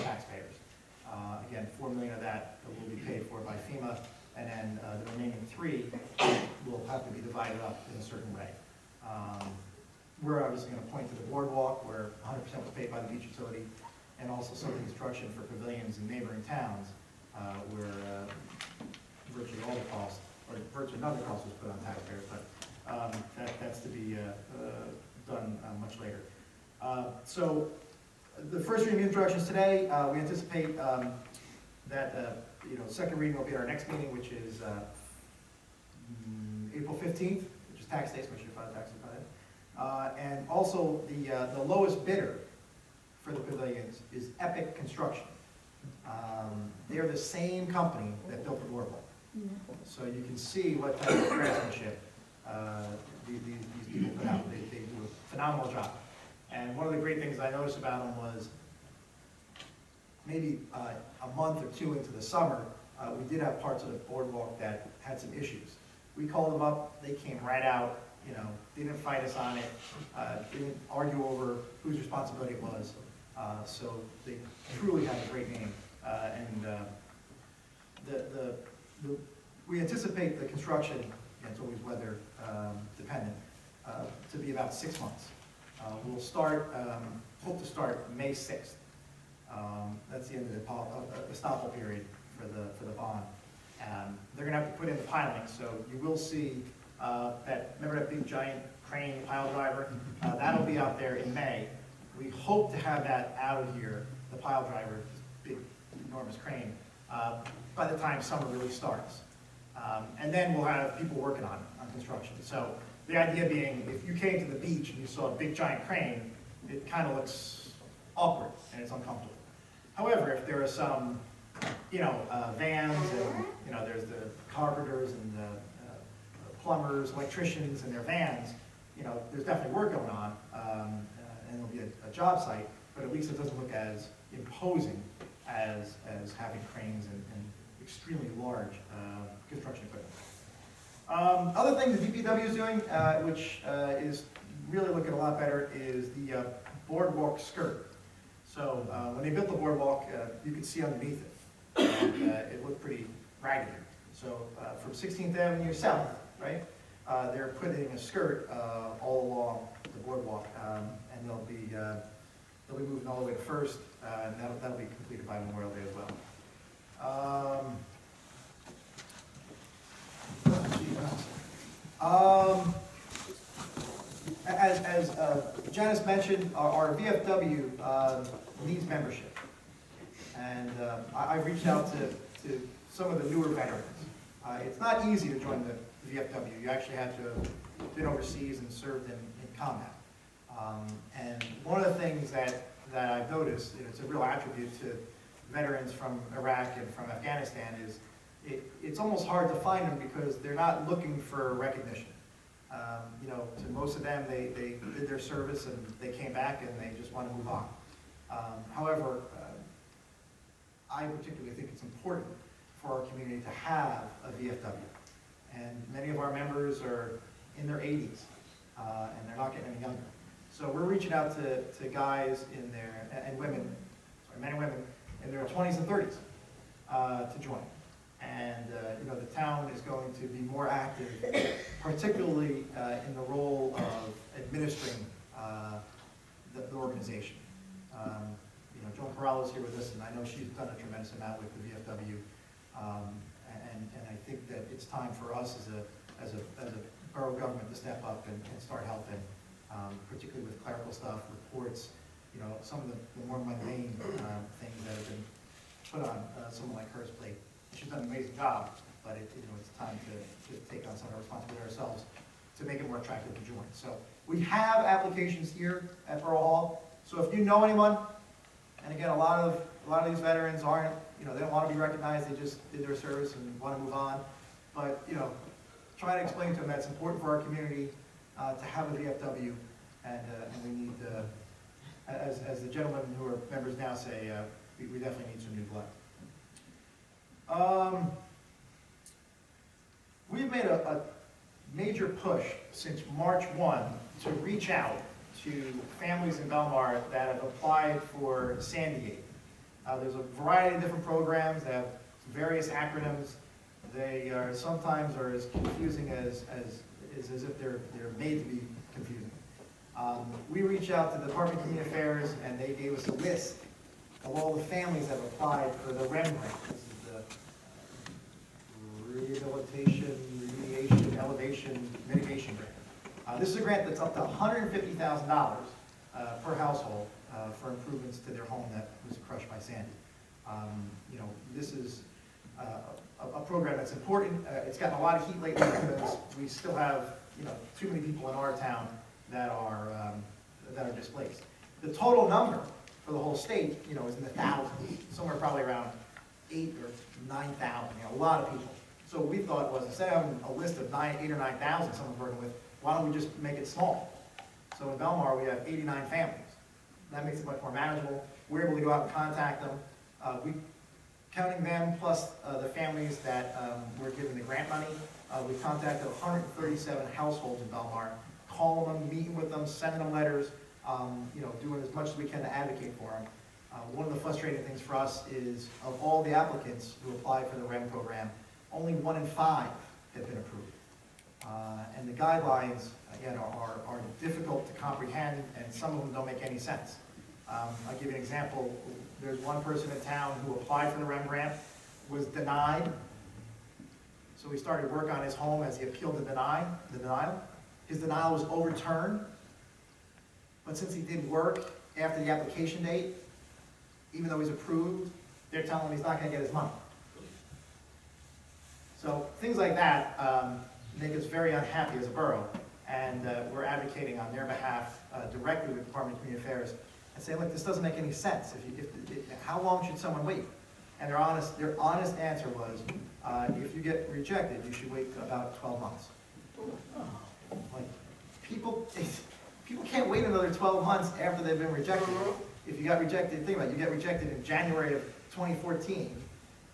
taxpayers. Again, $4 million of that will be paid for by FEMA, and then the remaining $3 will have to be divided up in a certain way. We're obviously going to point to the boardwalk where 100% was paid by the beach utility. and also some of the construction for pavilions in neighboring towns, where virtually all the cost, or virtually none of the cost was put on taxpayers, but that's to be done much later. So the first reading introductions today, we anticipate that second reading will be at our next meeting, which is April 15th, which is tax day, so make sure you file taxes by then. And also the lowest bidder for the pavilions is Epic Construction. They're the same company that built the boardwalk. So you can see what type of craftsmanship these people put out. They do a phenomenal job. And one of the great things I noticed about them was maybe a month or two into the summer, we did have parts of the boardwalk that had some issues. We called them up, they came right out, they didn't fight us on it, they didn't argue over whose responsibility it was. So they truly have a great name. We anticipate the construction, it's always weather dependent, to be about 6 months. We'll start, hope to start May 6th. That's the end of the estoppel period for the bond. They're gonna have to put in the piling, so you will see remember that big giant crane pile driver? That'll be out there in May. We hope to have that out of here, the pile driver, this big, enormous crane, by the time summer really starts. And then we'll have people working on construction. So the idea being, if you came to the beach and you saw a big giant crane, it kind of looks awkward and it's uncomfortable. However, if there are some, vans and, there's the carpenters and the plumbers, electricians and their vans, there's definitely work going on, and it'll be a job site, but at least it doesn't look as imposing as having cranes and extremely large construction equipment. Other things the DPW is doing, which is really looking a lot better, is the boardwalk skirt. So when they built the boardwalk, you could see underneath it. And, it looked pretty raggedy. So from 16th Avenue South, right, they're putting a skirt all along the boardwalk, and they'll be moving all the way to First, and that'll be completed by Memorial Day as well. As Janice mentioned, our VFW needs membership. And I've reached out to some of the newer veterans. It's not easy to join the VFW. You actually have to have been overseas and served in combat. And one of the things that I've noticed, it's a real attribute to veterans from Iraq and from Afghanistan, is it's almost hard to find them because they're not looking for recognition. To most of them, they did their service and they came back and they just want to move on. However, I particularly think it's important for our community to have a VFW. And many of our members are in their 80s, and they're not getting any younger. So we're reaching out to guys in and women, men and women, in their 20s and 30s to join. And the town is going to be more active, particularly in the role of administering the organization. Joan Corral is here with us, and I know she's done a tremendous amount with the VFW. And I think that it's time for us as a borough government to step up and start helping, particularly with clerical stuff, reports, some of the more mundane things that have been put on someone like her's plate. She's done an amazing job, but it's time to take on some of the responsibility ourselves to make it more attractive to join. So we have applications here at Borough Hall. So if you know anyone, and again, a lot of these veterans aren't, they don't want to be recognized. They just did their service and want to move on. But try to explain to them that it's important for our community to have a VFW, and we need, as the gentlemen who are members now say, we definitely need some new blood. We've made a major push since March 1 to reach out to families in Belmar that have applied for Sandy Aid. There's a variety of different programs that have various acronyms. They are sometimes as confusing as if they're made to be confusing. We reached out to the Department of Community Affairs, and they gave us a list of all the families that have applied for the REM grant. This is the Rehabilitation, Remediation, Elevation, Mitigation Grant. This is a grant that's up to $150,000 per household for improvements to their home that was crushed by Sandy. You know, this is a program that's important. It's gotten a lot of heat lately because we still have, you know, too many people in our town that are displaced. The total number for the whole state, you know, is in the thousands, somewhere probably around 8,000 or 9,000, you know, a lot of people. So what we thought was, instead of having a list of 8,000 or 9,000 someone's working with, why don't we just make it small? So in Belmar, we have 89 families. That makes it much more manageable. We're able to go out and contact them. Counting them plus the families that were given the grant money, we contacted 137 households in Belmar, calling them, meeting with them, sending them letters, you know, doing as much as we can to advocate for them. One of the frustrating things for us is, of all the applicants who applied for the REM program, only 1 in 5 have been approved. And the guidelines, again, are difficult to comprehend, and some of them don't make any sense. I'll give you an example. There's one person in town who applied for the REM grant, was denied. So we started work on his home as he appealed the denial. His denial was overturned. But since he did work after the application date, even though he's approved, they're telling him he's not going to get his money. So things like that make us very unhappy as a borough, and we're advocating on their behalf directly with the Department of Community Affairs and saying, look, this doesn't make any sense. How long should someone wait? And their honest answer was, if you get rejected, you should wait about 12 months. Like, people can't wait another 12 months after they've been rejected. If you got rejected, think about it, you get rejected in January of 2014.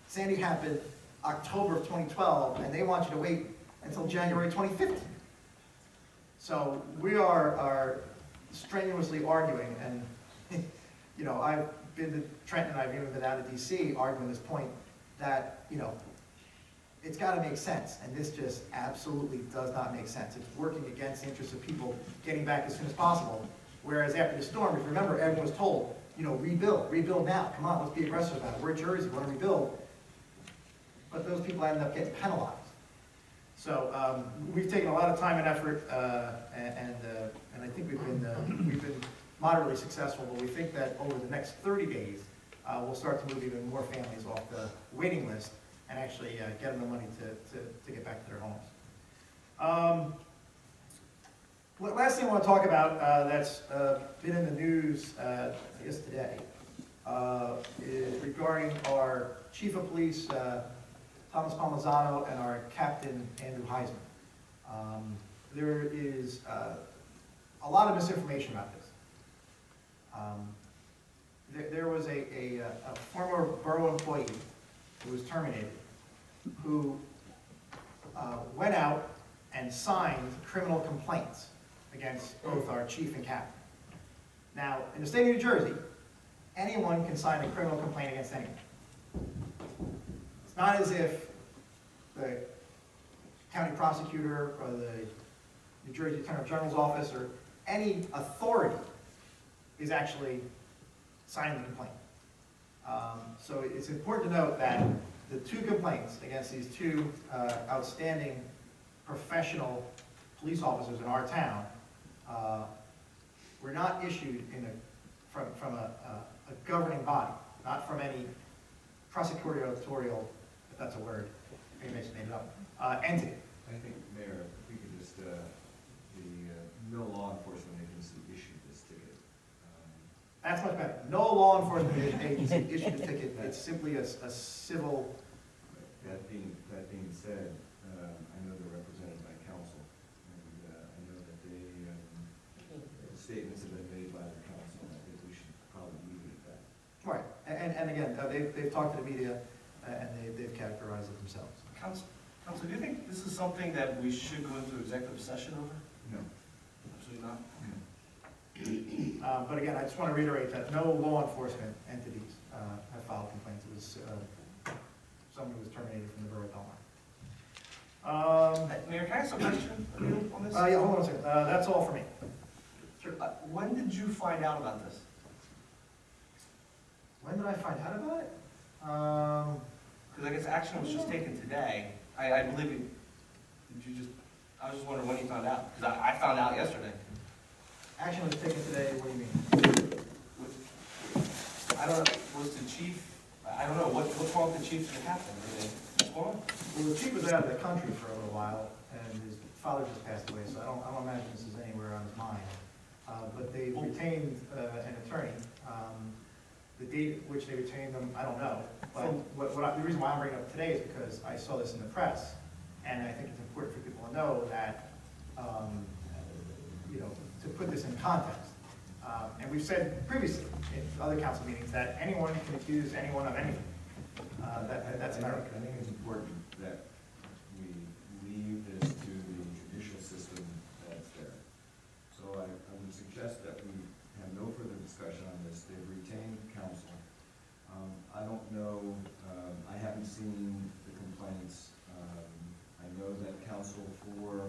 Sandy happened October of 2012, and they want you to wait until January 2015. So we are strenuously arguing, and you know, I've been to Trenton, I've even been out of DC arguing this point that, you know, it's got to make sense, and this just absolutely does not make sense. It's working against the interests of people getting back as soon as possible. Whereas after the storm, if you remember, everyone was told, you know, rebuild now. Come on, let's be aggressive about it. We're Jersey, we want to rebuild. But those people ended up getting penalized. So we've taken a lot of time and effort, and I think we've been moderately successful. But we think that over the next 30 days, we'll start to move even more families off the waiting list and actually get them the money to get back to their homes. Last thing I want to talk about that's been in the news, I guess today, is regarding our Chief of Police, Thomas Palmazzano, and our Captain, Andrew Heisman. There is a lot of misinformation about this. There was a former borough employee who was terminated, who went out and signed criminal complaints against both our chief and captain. Now, in the state of New Jersey, anyone can sign a criminal complaint against anyone. It's not as if the county prosecutor or the New Jersey Attorney General's office or any authority is actually signing the complaint. So it's important to note that the two complaints against these two outstanding professional police officers in our town were not issued from a governing body, not from any prosecutorial, if that's a word, maybe I just made it up, entity. I think, Mayor, if we could just, no law enforcement agency issued this ticket. That's much better. No law enforcement agency issued a ticket. It's simply a civil. That being said, I know they're represented by counsel, and I know that statements have been made by their counsel, and I think we should probably leave it at that. Right, and again, they've talked to the media, and they've characterized it themselves. Counsel, do you think this is something that we should go into executive session over? No. Absolutely not? But again, I just want to reiterate that no law enforcement entities have filed complaints. It was someone who was terminated from the borough of Belmar. Mayor, can I ask a question on this? Yeah, hold on a second. That's all for me. Sure. When did you find out about this? When did I find out about it? Because I guess action was just taken today. I believe it, did you just, I was just wondering when you found out, because I found out yesterday. Action was taken today, what do you mean? I don't know, was the chief, I don't know, what's wrong with the chief that happened? What's going on? Well, the chief was out of the country for a little while, and his father just passed away, so I don't imagine this is anywhere on his mind. But they retained an attorney. The date at which they retained them, I don't know. But the reason why I'm bringing it up today is because I saw this in the press, and I think it's important for people to know that, you know, to put this in context. And we've said previously in other council meetings that anyone can accuse anyone of anything. That's America. I think it's important that we leave this to the judicial system that's there. So I would suggest that we have no further discussion on this. They've retained counsel. I don't know, I haven't seen the complaints. I know that counsel for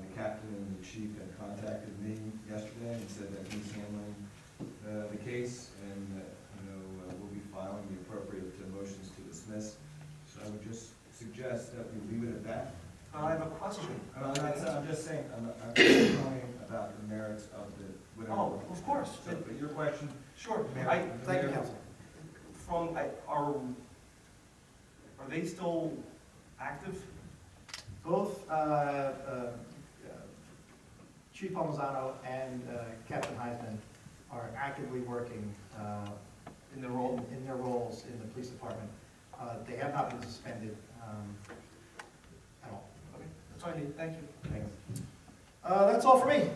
the captain and the chief had contacted me yesterday and said that he's handling the case and that, you know, we'll be filing the appropriate motions to dismiss. So I would just suggest that we leave it at that. I have a question. I'm just saying, I'm talking about the merits of the, whatever. Oh, of course. So, but your question? Sure. Thank you, counsel. Are they still active? Both Chief Palmisano and Captain Heisman are actively working In their role? in their roles in the police department. They have not been suspended at all. Okay, that's all I need, thank you. Thanks. That's all for me.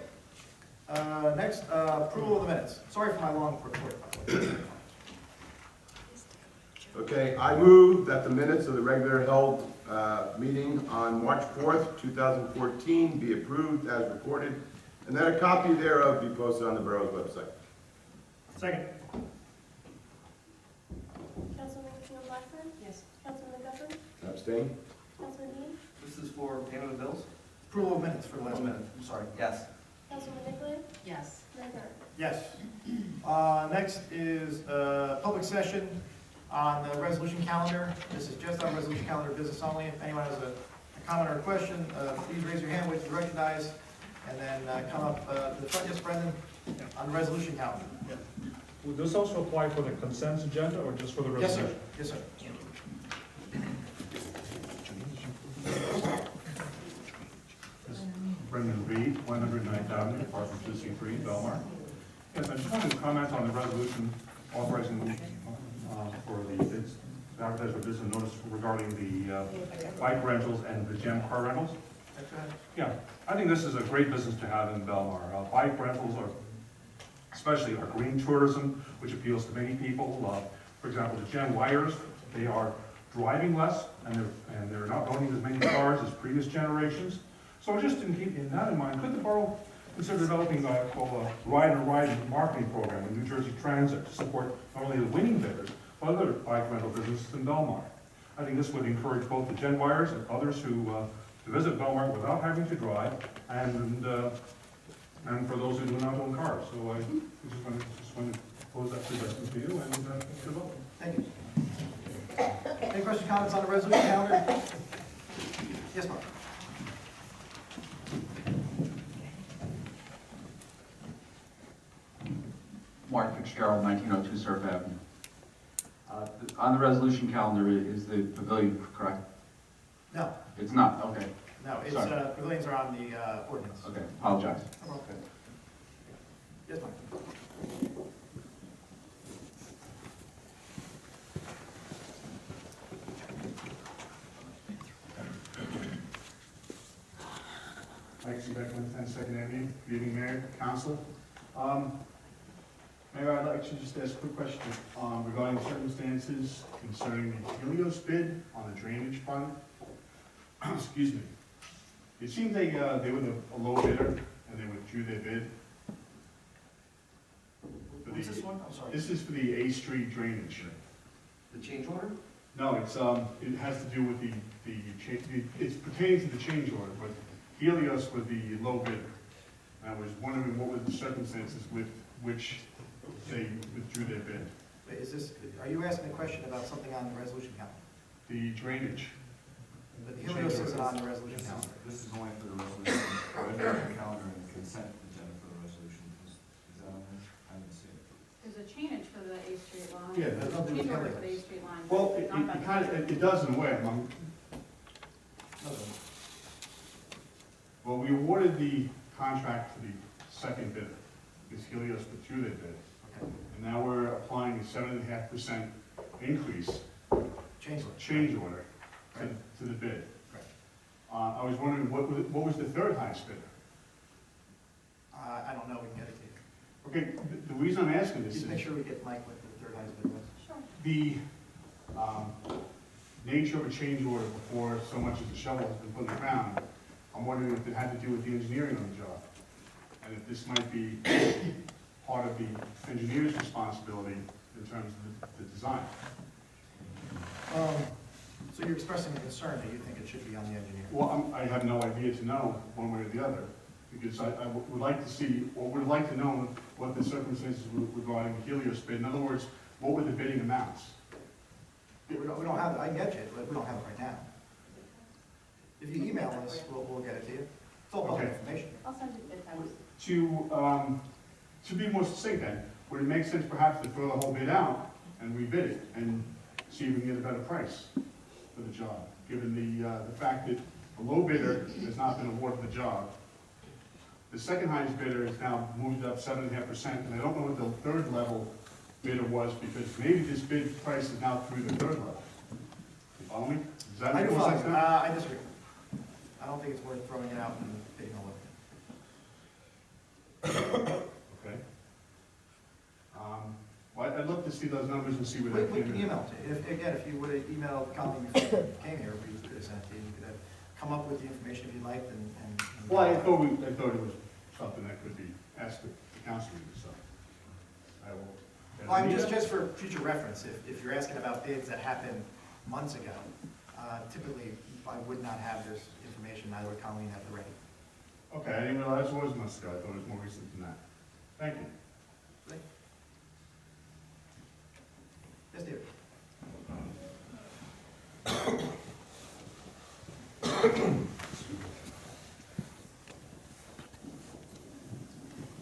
Next, approval of the minutes. Sorry for my long report. Okay, I move that the minutes of the regular held meeting on March 4th, 2014 be approved as recorded, and that a copy thereof be posted on the borough's website. Second. Councilman Blackburn? Yes. Councilman McGovern? Abstain? Councilman Dean? This is for payment of bills? Approval of minutes for the last One minute. minute, I'm sorry, yes. Councilman Nicolay? Yes. Mayor Gurke? Yes. Next is public session on the resolution calendar. This is just on resolution calendar, business only. If anyone has a comment or a question, please raise your hand, wait to be recognized, and then come up to the front. Yes, Brendan, on the resolution calendar. Would this also apply for the consent agenda or just for the Yes, resolution? sir. Yes, sir. Brendan Reed, 109th Avenue, apartment 2C3, Belmar. Yes, I just wanted to comment on the resolution authorizing for the bids, advertise for business notice regarding the bike rentals and the gem car rentals. Yeah, I think this is a great business to have in Belmar. Bike rentals are, especially our green tourism, which appeals to many people. For example, the Gen Wires, they are driving less and they're not owning as many cars as previous generations. So just in keeping that in mind, could the borough consider developing a ride and ride marketing program with New Jersey Transit to support not only the winning bidders, but other bike rental businesses in Belmar? I think this would encourage both the Gen Wires and others who to visit Belmar without having to drive, and for those who do not own cars. So I just want to pose that suggestion to you and good luck. Thank you. Any questions, comments on the resolution calendar? Yes, Mark. Mark Fitzgerald, 1902 Surf Avenue. On the resolution calendar, is the pavilion correct? No. It's not, okay. No, it's, Sorry. pavilions are on the ordinance. Okay, apologize. Okay. Yes, Mike. Mike Beckman, 10 Avenue. Good evening, Mayor, Council. Mayor, I'd like to just ask a quick question regarding circumstances concerning the Helios bid on the drainage fund. Excuse me. It seems they were a low bidder and they withdrew their bid. What's this one? I'm sorry. This is for the A Street drainage. The change order? No, it's it has to do with the it's pertaining to the change order, but Helios was the low bidder. I was wondering what were the circumstances with which they withdrew their bid. Wait, are you asking a question about something on the resolution calendar? The drainage. But Helios isn't on the resolution calendar. This is only for the resolution calendar and consent agenda for the resolution. Is that on there? I didn't see it. There's a change for the A Street line. Yeah, there's nothing Change with order for the A Helios. Street line. Well, but not about the- it does in a way. Nothing. Well, we awarded the contract to the second bidder, because Helios withdrew their bid. Okay. And now we're applying a 7.5% increase, Change order. change order to the bid. Right. I was wondering, what was the third highest bidder? I don't know, we can get it to you. Okay, the reason I'm asking this Just is make sure we get Mike what the third highest bid was. Sure. the nature of a change order before so much as a shovel has been put in the ground. I'm wondering if it had to do with the engineering on the job, and if this might be part of the engineer's responsibility in terms of the design. So you're expressing a concern that you think it should be on the engineer? Well, I have no idea to know one way or the other, because I would like to see, or would like to know what the circumstances were regarding the Helios bid. In other words, what were the bidding amounts? We don't have it, I can get you, but we don't have it right now. If you email us, we'll get it to you. It's all public Okay. information. I'll send you the bid times. To be more succinct then, would it make sense perhaps to throw the whole bid out and rebid it and see if we can get a better price for the job, given the fact that the low bidder has not been awarded the job. The second highest bidder has now moved up 7.5%, and I don't know what the third level bidder was, because maybe this bid price is now through the third level. You follow me? Does that I make do more follow sense you. now? I disagree. I don't think it's worth throwing it out and bidding all over it. Okay. Well, I'd love to see those numbers and see where We they can came in. email it to you. If you would have emailed Colleen before you came here, we could have sent it to you. You could have come up with the information if you liked and. Well, I thought it was something that could be asked of the council meeting, so I will. Well, I mean, just for future reference, if you're asking about bids that happened months ago, typically I would not have this information, neither would Colleen have the ready. Okay, I didn't realize it was months ago. I thought it was more recent than that. Thank you. Yes, David?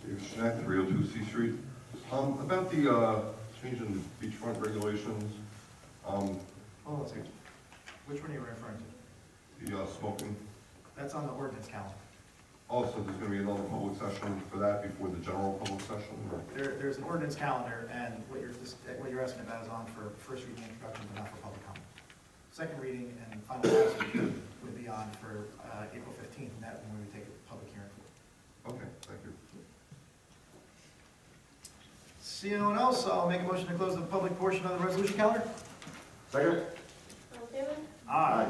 David Schnack, 302 C Street. About the change in the beachfront regulations, Hold on a second. Which one are you referring to? the smoking. That's on the ordinance calendar. Also, there's going to be another public session for that before the general public session? or- There's an ordinance calendar, and what you're asking about is on for first reading introduction, but not for public comment. Second reading and final passage would be on for April 15th, and that when we take a public hearing. Okay, thank you. See no one else, I'll make a motion to close the public portion of the resolution calendar. Second? All in favor? Aye.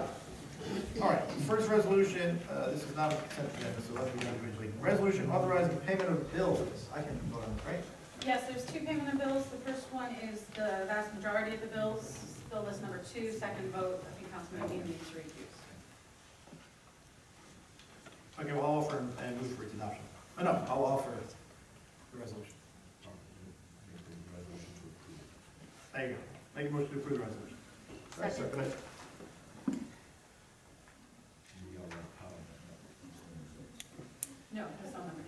All right, first resolution, this is not a consent agenda, so let's read it individually. Resolution authorizing payment of bills. I can vote on this, right? Yes, there's two payment of bills. The first one is the vast majority of the bills. Bill list number 2, second vote, I think Councilman Dean needs to recuse. Okay, well, I'll offer and move for its adoption. Oh, no, I'll offer the resolution. There you go. Make a motion to approve the resolution. Second. No, that's not number.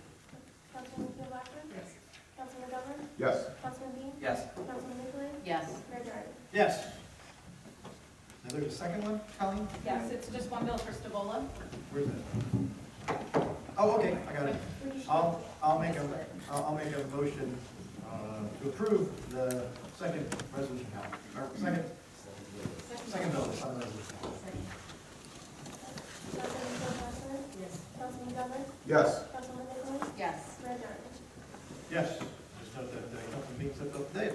Councilman Blackburn? Yes. Councilman Govern? Yes. Councilman Dean? Yes. Councilman Nicolay? Yes. Mayor Darrell? Yes. Now, there's a second one, Colleen? Yes, it's just one bill for Stavola. Where's that? Oh, okay, I got it. I'll make a motion to approve the second resolution calendar, or second bill, it's on the resolution. Councilman Blackburn? Yes. Councilman Govern? Yes. Councilman Nicolay? Yes. Mayor Darrell? Yes, just note that Councilman being set up today.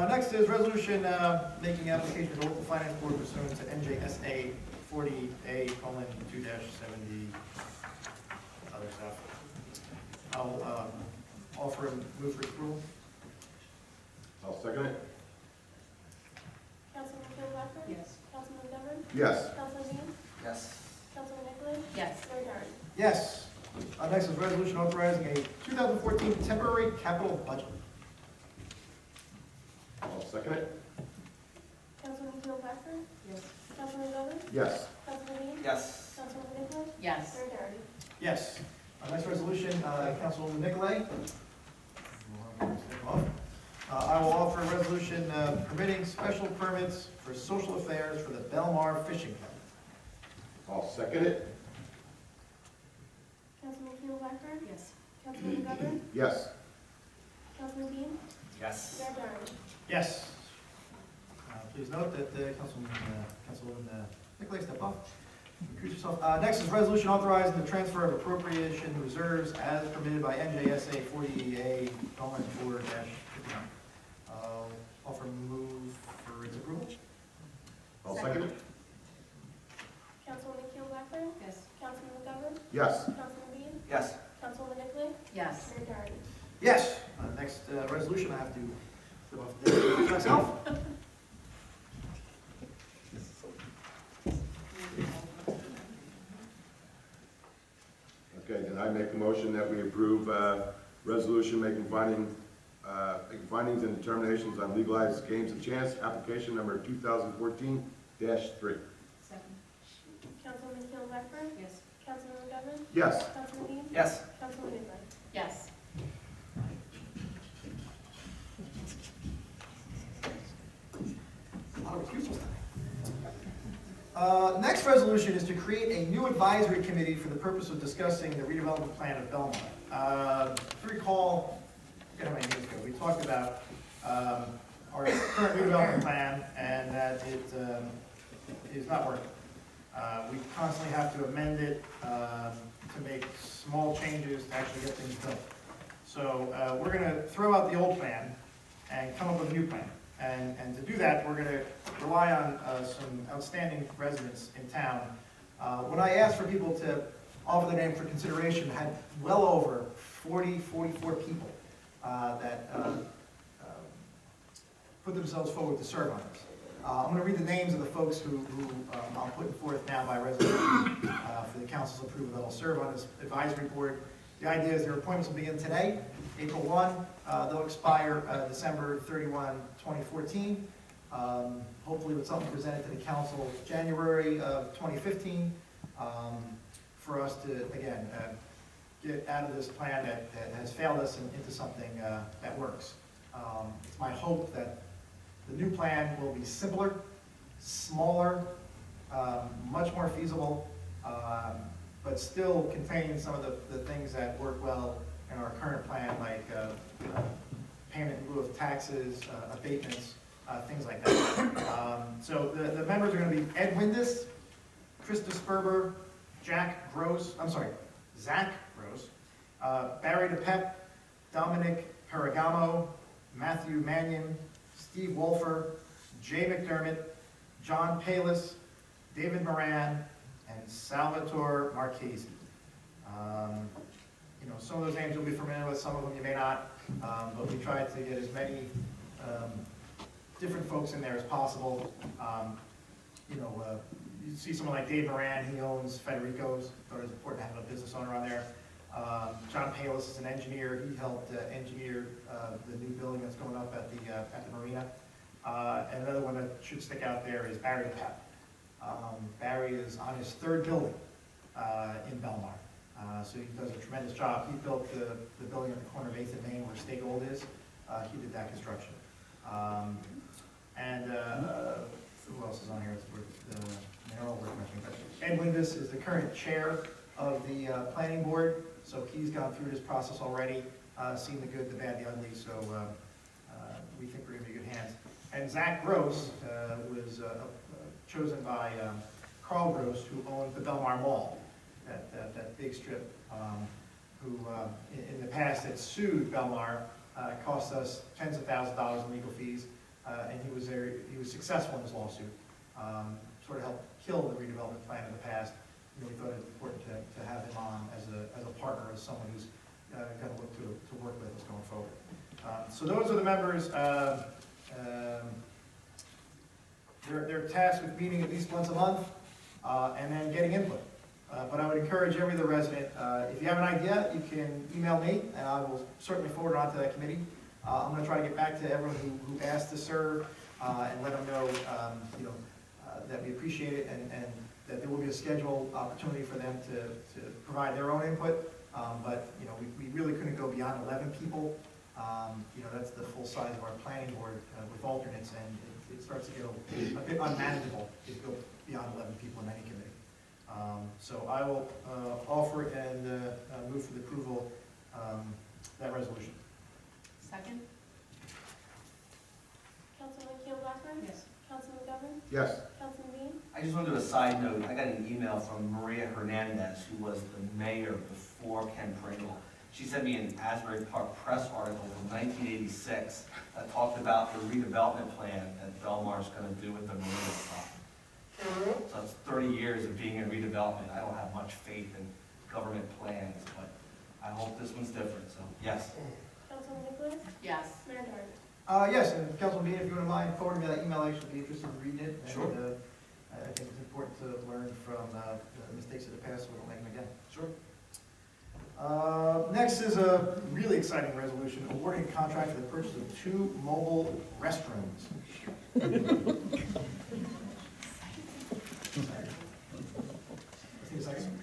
Next is resolution making application to the local finance board pursuant to NJSA 40A:2-70, other stuff. I'll offer and move for approval. I'll second it. Councilman Blackburn? Yes. Councilman Govern? Yes. Councilman Dean? Yes. Councilman Nicolay? Yes. Mayor Darrell? Yes. Next is resolution authorizing a 2014 temporary capital budget. second it. Councilwoman Keeler Blackburn? Yes. Councilman Goodwin? Yes. Councilman Dean? Yes. Councilwoman Nicolay? Yes. Mayor Doherty? Yes. Next resolution, Councilwoman Nicolay. I will offer a resolution permitting special permits for social affairs for the Belmar Fishing Club. I'll second it. Councilman Keeler Blackburn? Yes. Councilwoman Goodwin? Yes. Councilman Dean? Yes. Mayor Doherty? Yes. Please note that Councilwoman Nicolay stepped off. Recuse yourself. Next is resolution authorizing the transfer of appropriation reserves as permitted by NJSA 40A, Belmar 4-59. Offer move for its approval. I'll second it. Councilwoman Keeler Blackburn? Yes. Councilman Goodwin? Yes. Councilman Dean? Yes. Councilwoman Nicolay? Yes. Mayor Doherty? Yes. Next resolution, I have to flip off the myself. Okay, then I make a motion that we approve resolution making findings and determinations on legalized games of chance, application number 2014-3. Second. Councilwoman Keeler Blackburn? Yes. Councilman Goodwin? Yes. Councilman Dean? Yes. Councilwoman Nicolay? Yes. A lot of recusals tonight. Next resolution is to create a new advisory committee for the purpose of discussing the redevelopment plan of Belmar. If you recall, I forget how many years ago, we talked about our current redevelopment plan and that it is not working. We constantly have to amend it to make small changes to actually get things built. So we're going to throw out the old plan and come up with a new plan. And to do that, we're going to rely on some outstanding residents in town. When I asked for people to offer their name for consideration, I had well over 44 people that put themselves forward to serve on this. I'm going to read the names of the folks who I'm putting forth now by resolution for the council's approval that will serve on this advisory board. The idea is their appointments will begin today, April 1. They'll expire December 31, 2014. Hopefully with something presented to the council January of 2015 for us to, again, get out of this plan that has failed us and into something that works. It's my hope that the new plan will be simpler, smaller, much more feasible, but still contain some of the things that work well in our current plan, like payment in lieu of taxes, abatements, things like that. So the members are going to be Ed Windus, Krista Sperber, Zach Gross, Barry DePep, Dominic Peragamo, Matthew Mannion, Steve Wolfer, Jay McDermott, John Palis, David Moran, and Salvatore Marchese. Some of those names you'll be familiar with, some of them you may not, but we tried to get as many different folks in there as possible. You see someone like Dave Moran, he owns Federico's, thought it was important to have a business owner on there. John Palis is an engineer, he helped engineer the new building that's going up at the marina. And another one that should stick out there is Barry Pep. Barry is on his third building in Belmar. So he does a tremendous job. He built the building at the corner of 8th and Main where State Gold is. He did that construction. Who else is on here? They're all working, I think. But Ed Windus is the current chair of the planning board. So he's gone through this process already, seen the good, the bad, the ugly. So we think we're going to be in good hands. And Zach Gross was chosen by Carl Gross, who owned the Belmar Mall, that big strip, who in the past had sued Belmar, cost us tens of thousands of dollars in legal fees, and he was successful in his lawsuit. Sort of helped kill the redevelopment plan in the past. We thought it was important to have him on as a partner, as someone who's going to look to work with us going forward. So those are the members. They're tasked with meeting at least once a month and then getting input. But I would encourage every other resident, if you have an idea, you can email me and I will certainly forward it on to that committee. I'm going to try to get back to everyone who asked to serve and let them know, that we appreciate it and that there will be a scheduled opportunity for them to provide their own input. But we really couldn't go beyond 11 people. That's the full size of our planning board with alternates, and it starts to get a bit unmanageable if you go beyond 11 people in any committee. So I will offer and move for the approval that resolution. Second? Councilman Keel Blackburn? Yes. Councilman Govern? Yes. Councilman Dean? I just want to do a side note. I got an email from Maria Hernandez, who was the mayor before Ken Pringle. She sent me an Asbury Park Press article from 1986 that talked about the redevelopment plan that Belmar's going to do with the marina stuff. So it's 30 years of being in redevelopment. I don't have much faith in government plans, but I hope this one's different, so yes. Councilman Nicholas? Yes. Mayor Doherty? Yes, and Councilman Dean, if you wouldn't mind forwarding me that email, I should be interested in reading it. Sure. And, I think it's important to learn from the mistakes of the past, so we don't make them again. Sure. Next is a really exciting resolution, awarding a contract for the purchase of 2 mobile restrooms. Let's need a second.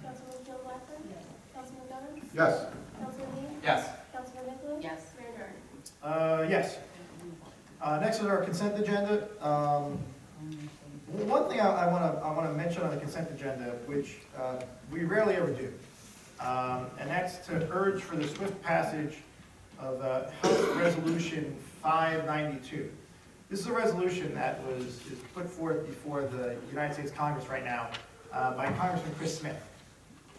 Councilman Keel Blackburn? Yes. Councilman Govern? Yes. Councilman Dean? Yes. Councilman Nicholas? Yes. Mayor Doherty? Yes. Next is our consent agenda. One thing I want to mention on the consent agenda, which we rarely ever do, and that's to urge for the swift passage of House Resolution 592. This is a resolution that is put forth before the United States Congress right now by Congressman Chris Smith.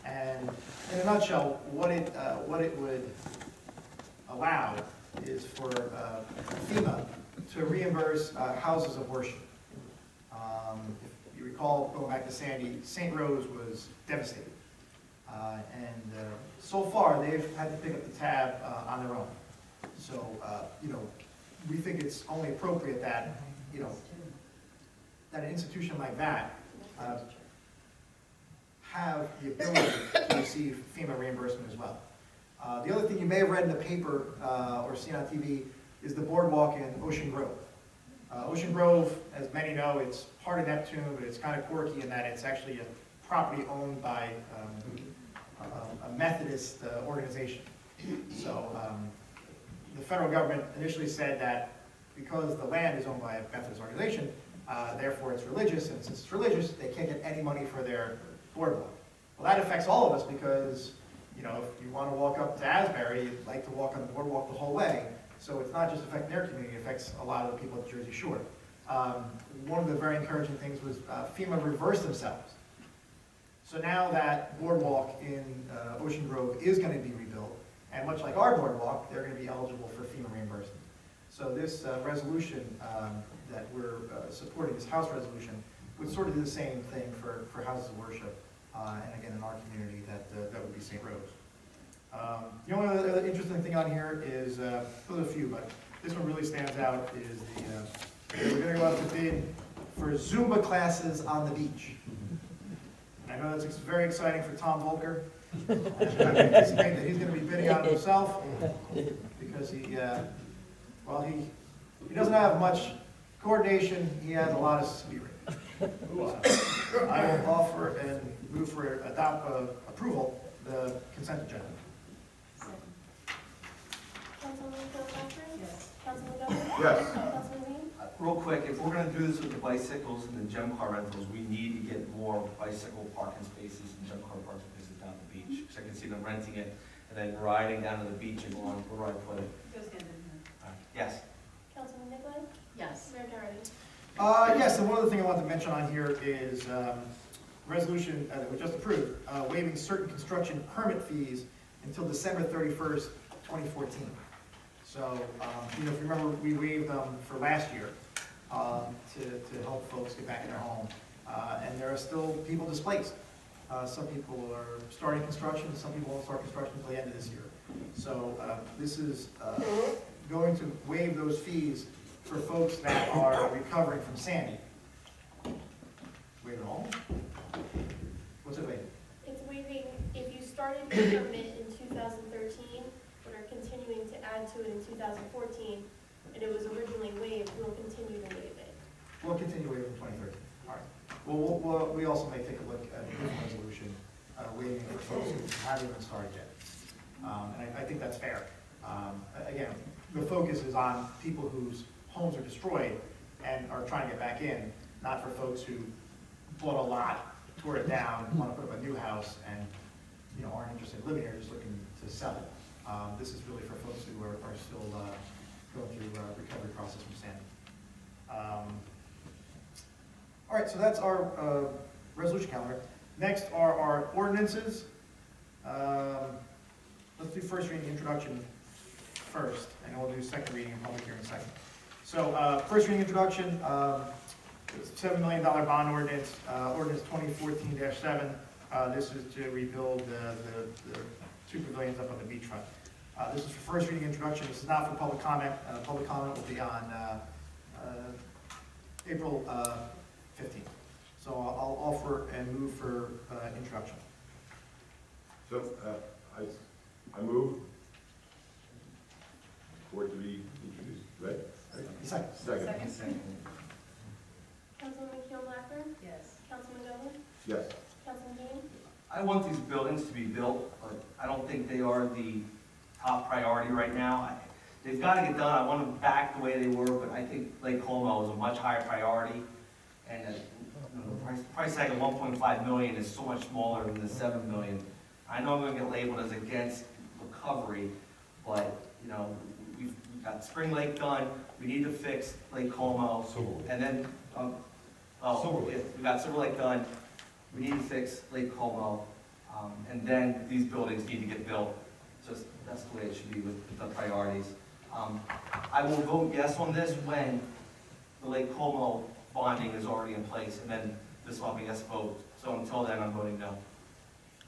And in a nutshell, what it would allow is for FEMA to reimburse houses of worship. If you recall, going back to Sandy, St. Rose was devastated. So far, they've had to pick up the tab on their own. So, we think it's only appropriate that, that an institution like that have the ability to receive FEMA reimbursement as well. The other thing you may have read in the paper or seen on TV is the boardwalk in Ocean Grove. Ocean Grove, as many know, it's part of Neptune, but it's kind of quirky in that it's actually a property owned by a Methodist organization. So the federal government initially said that because the land is owned by a Methodist organization, therefore it's religious, and since it's religious, they can't get any money for their boardwalk. Well, that affects all of us because, if you want to walk up to Asbury, you'd like to walk on the boardwalk the whole way. So it's not just affecting their community, it affects a lot of the people at Jersey Shore. One of the very encouraging things was FEMA reversed themselves. So now that boardwalk in Ocean Grove is going to be rebuilt, and much like our boardwalk, they're going to be eligible for FEMA reimbursement. So this resolution that we're supporting, this House resolution, would sort of do the same thing for houses of worship, and again, in our community, that would be St. Rose. The only other interesting thing on here is, there's a few, but this one really stands out, is we're going to go out to bid for Zumba classes on the beach. I know that's very exciting for Tom Volker. I anticipate that he's going to be bidding on it himself, because he doesn't have much coordination, he has a lot of spirit. So, I will offer and move for approval the consent agenda. Councilman Keel Blackburn? Yes. Councilman Govern? Yes. Councilman Dean? Real quick, if we're gonna do this with the bicycles and the gem car rentals, we need to get more bicycle parking spaces and gem car parking spaces down the beach. Because I can see them renting it and then riding down to the beach and going, where do I put it? Goes hand in hand. Yes. Councilman Nicholas? Yes. Mayor Doherty? Yes, and one other thing I want to mention on here is resolution that we just approved, waiving certain construction permit fees until December 31st, 2014. So, if you remember, we waived them for last year to help folks get back in their home. And there are still people displaced. Some people are starting construction, some people won't start construction until the end of this year. So this is going to waive those fees for folks that are recovering from Sandy. Waive it all? What's it waiving? It's waiving, if you started your permit in add to it in 2014, and it was originally waived, we'll continue to waive it. We'll continue waiving 2013. All right. We also may take a look at the different resolution, waiving for folks who haven't even started yet. And I think that's fair. Again, the focus is on people whose homes are destroyed and are trying to get back in, not for folks who bought a lot, tore it down, want to put up a new house, and aren't interested in living here, just looking to sell it. This is really for folks who are still going through recovery process from Sandy. All right, so that's our resolution calendar. Next are our ordinances. Let's do first reading introduction first, and we'll do second reading and public hearing second. So first reading introduction, $7 million bond ordinance, ordinance 2014-7. This is to rebuild the two pavilions up on the beachfront. This is for first reading introduction. This is not for public comment. Public comment will be on April 15th. So I'll offer and move for introduction. So, I move for it to be introduced, right? Second. Second. Councilman McKeel Blackburn? Yes. Councilman Goodwin? Yes. Councilman Dean? I want these buildings to be built, but I don't think they are the top priority right now. They've got to get done. I want them back the way they were, but I think Lake Como is a much higher priority. And the price tag of 1.5 million is so much smaller than the 7 million. I know I'm going to get labeled as against recovery, but we've got Spring Lake done. We need to fix Lake Como, and then we got Silver Lake done. We need to fix Lake Como, and then these buildings need to get built. Just that's the way it should be with the priorities. I will vote yes on this when the Lake Como bonding is already in place, and then this will be a yes vote. So until then, I'm voting no.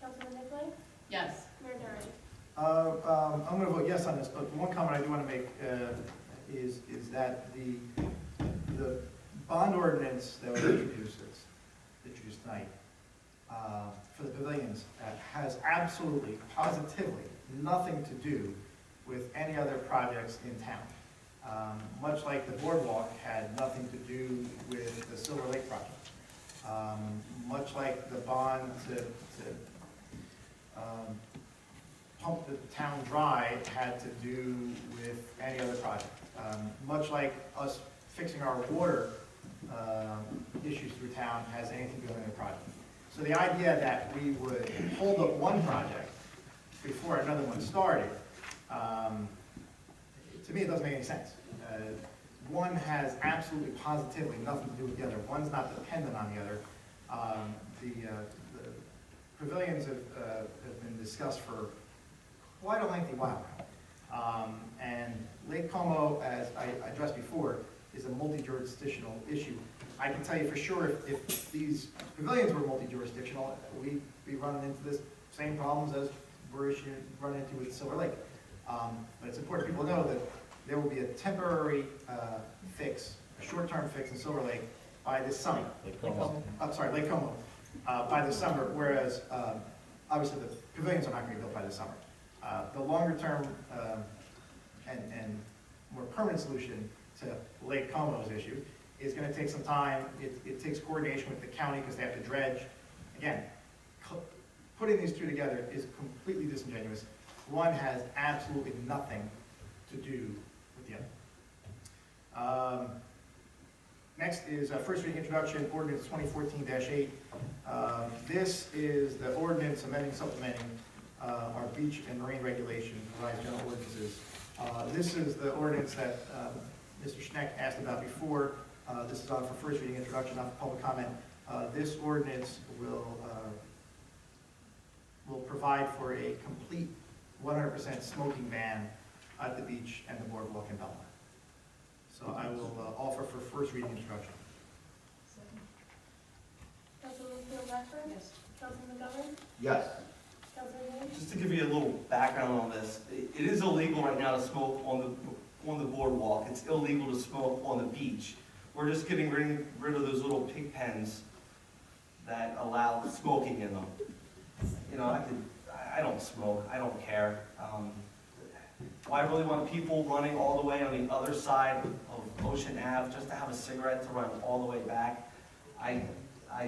Councilman Nicolay? Yes. Mayor Doherty? I'm going to vote yes on this, but one comment I do want to make is that the bond ordinance that was introduced tonight for the pavilions has absolutely, positively nothing to do with any other projects in town. Much like the boardwalk had nothing to do with the Silver Lake project. Much like the bond to pump the town dry had to do with any other project. Much like us fixing our water issues through town has anything to do with any project. So the idea that we would hold up one project before another one started, to me it doesn't make any sense. One has absolutely positively nothing to do with the other. One's not dependent on the other. The pavilions have been discussed for quite a lengthy while now. And Lake Como, as I addressed before, is a multi-jurisdictional issue. I can tell you for sure, if these pavilions were multi-jurisdictional, we'd be running into the same problems as we're running into with Silver Lake. But it's important people know that there will be a temporary fix, a short-term fix in Silver Lake by this summer. Lake Como, by this summer, whereas obviously the pavilions are not going to be built by this summer. The longer-term and more permanent solution to Lake Como's issue is going to take some time. It takes coordination with the county because they have to dredge. Again, putting these two together is completely disingenuous. One has absolutely nothing to do with the other. Next is first reading introduction, ordinance 2014-8. This is the ordinance amending, supplementing our beach and marine regulation, revised general ordinances. This is the ordinance that Mr. Schneck asked about before. This is on for first reading introduction, not for public comment. This ordinance will provide for a complete 100% smoking ban at the beach and the boardwalk in Belmar. So I will offer for first reading introduction. Councilman McKeel Blackburn? Yes. Councilman Goodwin? Yes. Councilman Dean? Just to give you a little background on this, it is illegal right now to smoke on the boardwalk. It's illegal to smoke on the beach. We're just getting rid of those little pig pens that allow smoking in them. I don't smoke. I don't care. Why really want people running all the way on the other side of Ocean Ave just to have a cigarette to run all the way back? I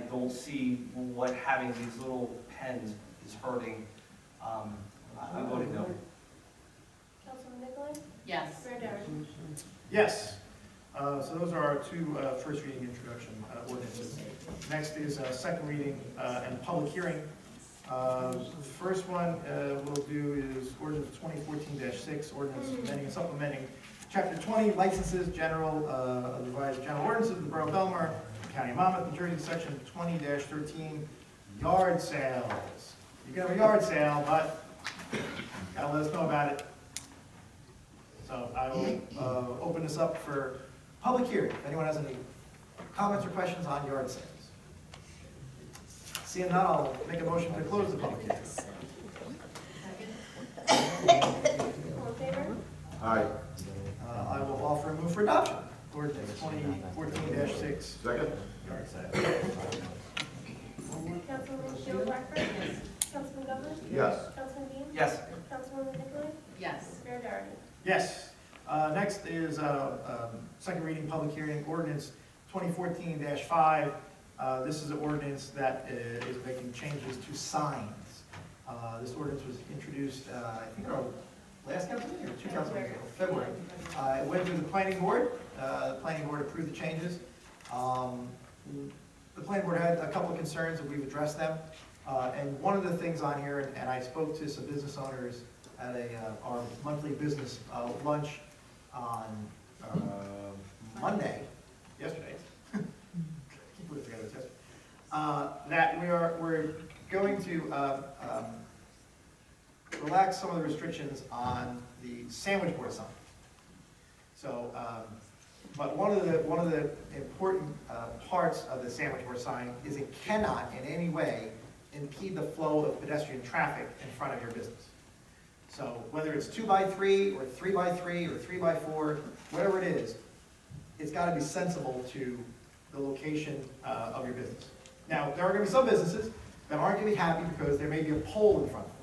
don't see what having these little pens is hurting. I'm voting no. Councilman Nicolay? Yes. Mayor Darrell? Yes. So those are our two first reading introduction ordinances. Next is second reading and public hearing. First one we'll do is ordinance 2014-6, ordinance amending and supplementing Chapter 20, licenses, general, revised general ordinances of the Borough of Belmar, County of Monmouth, New Jersey, section 20-13, yard sales. You can have a yard sale, but gotta let us know about it. So I will open this up for public hearing. If anyone has any comments or questions on yard sales. Seeing none, I'll make a motion to close the public hearing. All in favor? Aye. I will offer a move for adoption. Ordinance 2014-6. Second? Yard sale. Councilwoman Sheila Blackburn? Yes. Councilman Goodwin? Yes. Councilman Dean? Yes. Councilwoman Nicolay? Yes. Mayor Darrell? Yes. Next is second reading public hearing ordinance 2014-5. This is an ordinance that is making changes to signs. This ordinance was introduced, I think, our last council meeting or two council meetings ago, February. It went through the planning board. The planning board approved the changes. The planning board had a couple of concerns and we've addressed them. And one of the things on here, and I spoke to some business owners at our monthly business lunch on Monday, yesterday. Keep putting it together, it's yesterday. That we're going to relax some of the restrictions on the sandwich board sign. So, but one of the important parts of the sandwich board sign is it cannot in any way impede the flow of pedestrian traffic in front of your business. So whether it's 2x3 or 3x3 or 3x4, whatever it is, it's got to be sensible to the location of your business. Now, there are going to be some businesses that aren't going to be happy because there may be a pole in front of them,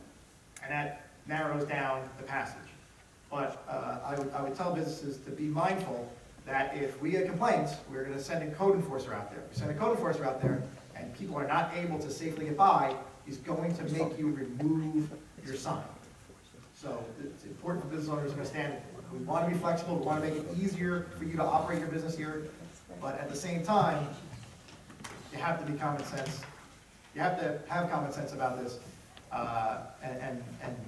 and that narrows down the passage. But I would tell businesses to be mindful that if we get complaints, we're going to send a code enforcer out there. If we send a code enforcer out there and people are not able to safely get by, he's going to make you remove your sign. So it's important for business owners to understand, we want to be flexible, we want to make it easier for you to operate your business here, but at the same time, you have to be common sense. You have to have common sense about this and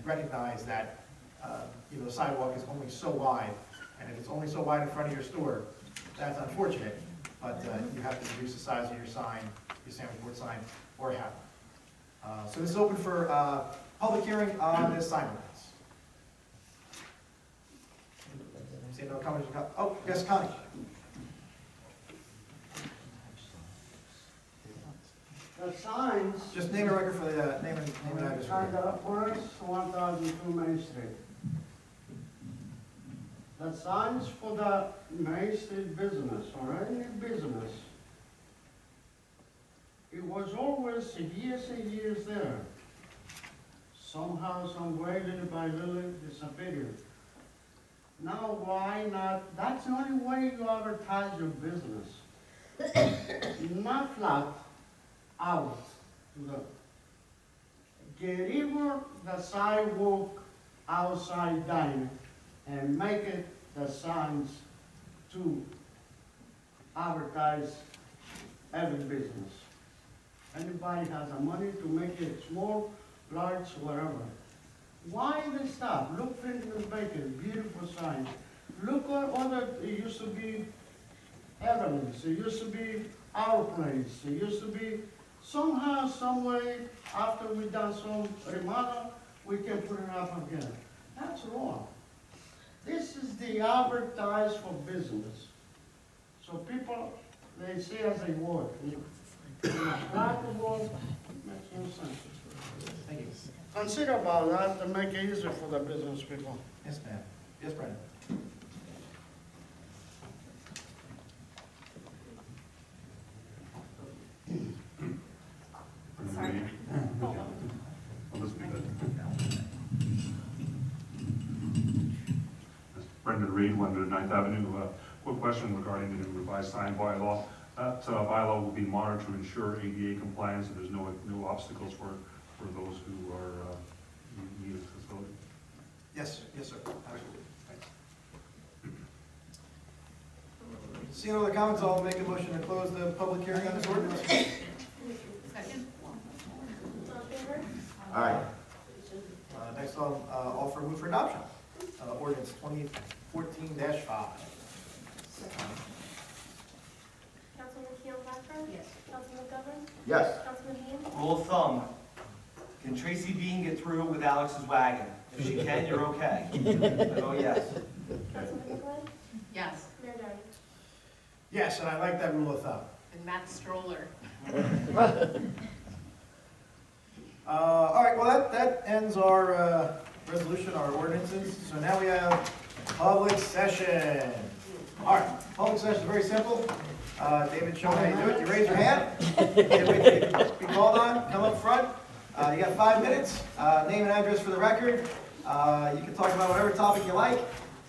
recognize that the sidewalk is only so wide, and if it's only so wide in front of your store, that's unfortunate, but you have to reduce the size of your sign, your sandwich board sign, or have it. So this is open for public hearing on this sign ordinance. See no comments? Oh, yes, Connie. The signs. Just name a record for the name and address. On the first 1002 Main Street. The signs for the Main Street business or any business, it was always years and years there. Somehow, some way, little by little, disappeared. Now, why not? That's the only way you advertise your business. Not flat out. Get even the sidewalk outside dining and make it the signs to advertise every business. Anybody has the money to make it small, large, whatever. Why they stop? Look, Finnegan's Bacon, beautiful sign. Look what other, it used to be Evans, it used to be Our Place, it used to be somehow, some way, after we done some remodel, we can put it up again. That's wrong. This is the advertise for business. So people, they see as they walk. Black and white makes no sense. Thank you. Consider about that to make it easier for the business people. Yes, ma'am. Yes, Brendan. Sorry. I'll just be good. Brendan Reed, 109th Avenue. Quick question regarding the new revised sign bylaw. That bylaw will be monitored to ensure ADA compliance, and there's no obstacles for those who are need accessibility. Yes, yes, sir. Absolutely. Thanks. Seeing no other comments, I'll make a motion to close the public hearing on this ordinance. Second? All in favor? Aye. Next, I'll offer a move for adoption. Ordinance 2014-5. Councilman Keel Blackburn? Yes. Councilman McGovern? Yes. Councilman Dean? Rule of thumb, can Tracy Bean get through with Alex's wagon? If she can, you're okay. Oh, yes. Councilman Nicolay? Yes. Mayor Downey? Yes, and I like that rule of thumb. And Matt Stroller. All right, well, that ends our resolution, our ordinances. So now we have public session. All right, public session is very simple. David, show me how you do it. You raise your hand. Be called on, come up front. You got 5 minutes. Name and address for the record. You can talk about whatever topic you like.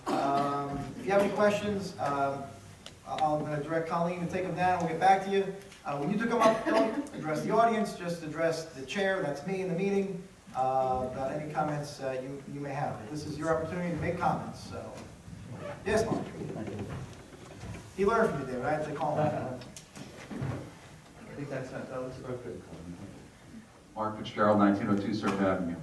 If you have any questions, I'm going to direct Colleen to take them down. We'll get back to you. When you come up, don't address the audience, just address the chair, that's me in the meeting, about any comments you may have. This is your opportunity to make comments, so. Yes, Mark? He learned from you, David. I had to call him. I think that was good. Mark Fitzgerald, 1902 Surf Avenue.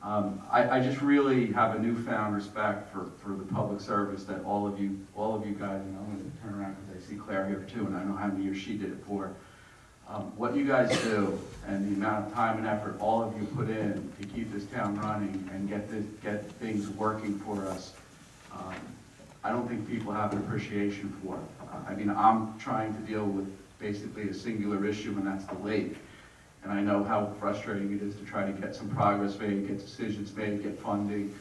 I just really have a newfound respect for the public service that all of you guys, and I'm going to turn around because I see Claire here too, and I know how many years she did it for. What you guys do and the amount of time and effort all of you put in to keep this town running and get things working for us, I don't think people have an appreciation for it. I mean, I'm trying to deal with basically a singular issue, and that's the lake. And I know how frustrating it is to try to get some progress made, get decisions made, get funding.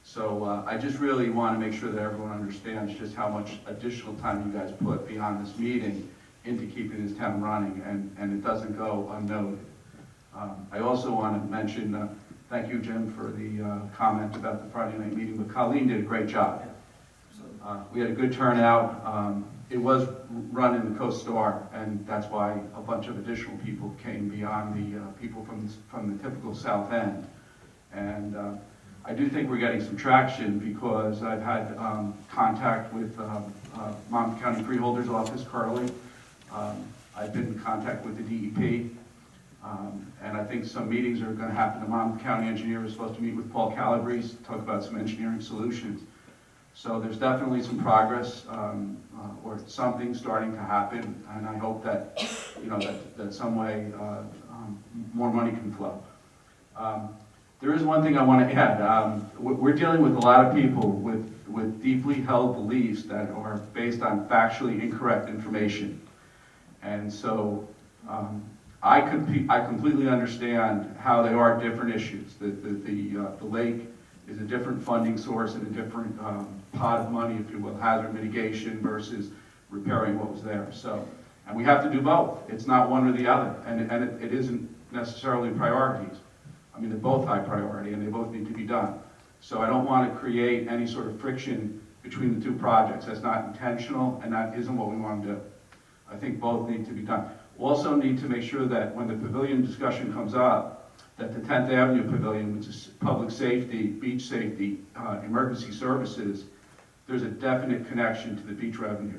So I just really want to make sure that everyone understands just how much additional time you guys put beyond this meeting into keeping this town running, and it doesn't go unnoted. I also want to mention, thank you, Jim, for the comment about the Friday night meeting, but Colleen did a great job. We had a good turnout. It was run in the Coast Star, and that's why a bunch of additional people came beyond the people from the typical South End. And I do think we're getting some traction because I've had contact with Monmouth County Freeholders Office, Carly. I've been in contact with the DEP. And I think some meetings are going to happen. The Monmouth County engineer is supposed to meet with Paul Calabrese to talk about some engineering solutions. So there's definitely some progress, or something starting to happen, and I hope that, that some way more money can flow. There is one thing I want to add. We're dealing with a lot of people with deeply held beliefs that are based on factually incorrect information. And so I completely understand how they are different issues. The lake is a different funding source and a different pot of money, if you will, hazard mitigation versus repairing what was there. So, and we have to do both. It's not one or the other, and it isn't necessarily priorities. I mean, they're both high priority, and they both need to be done. So I don't want to create any sort of friction between the two projects. That's not intentional, and that isn't what we want to do. I think both need to be done. We also need to make sure that when the pavilion discussion comes up, that the 10th Avenue Pavilion, which is public safety, beach safety, emergency services, there's a definite connection to the beach revenue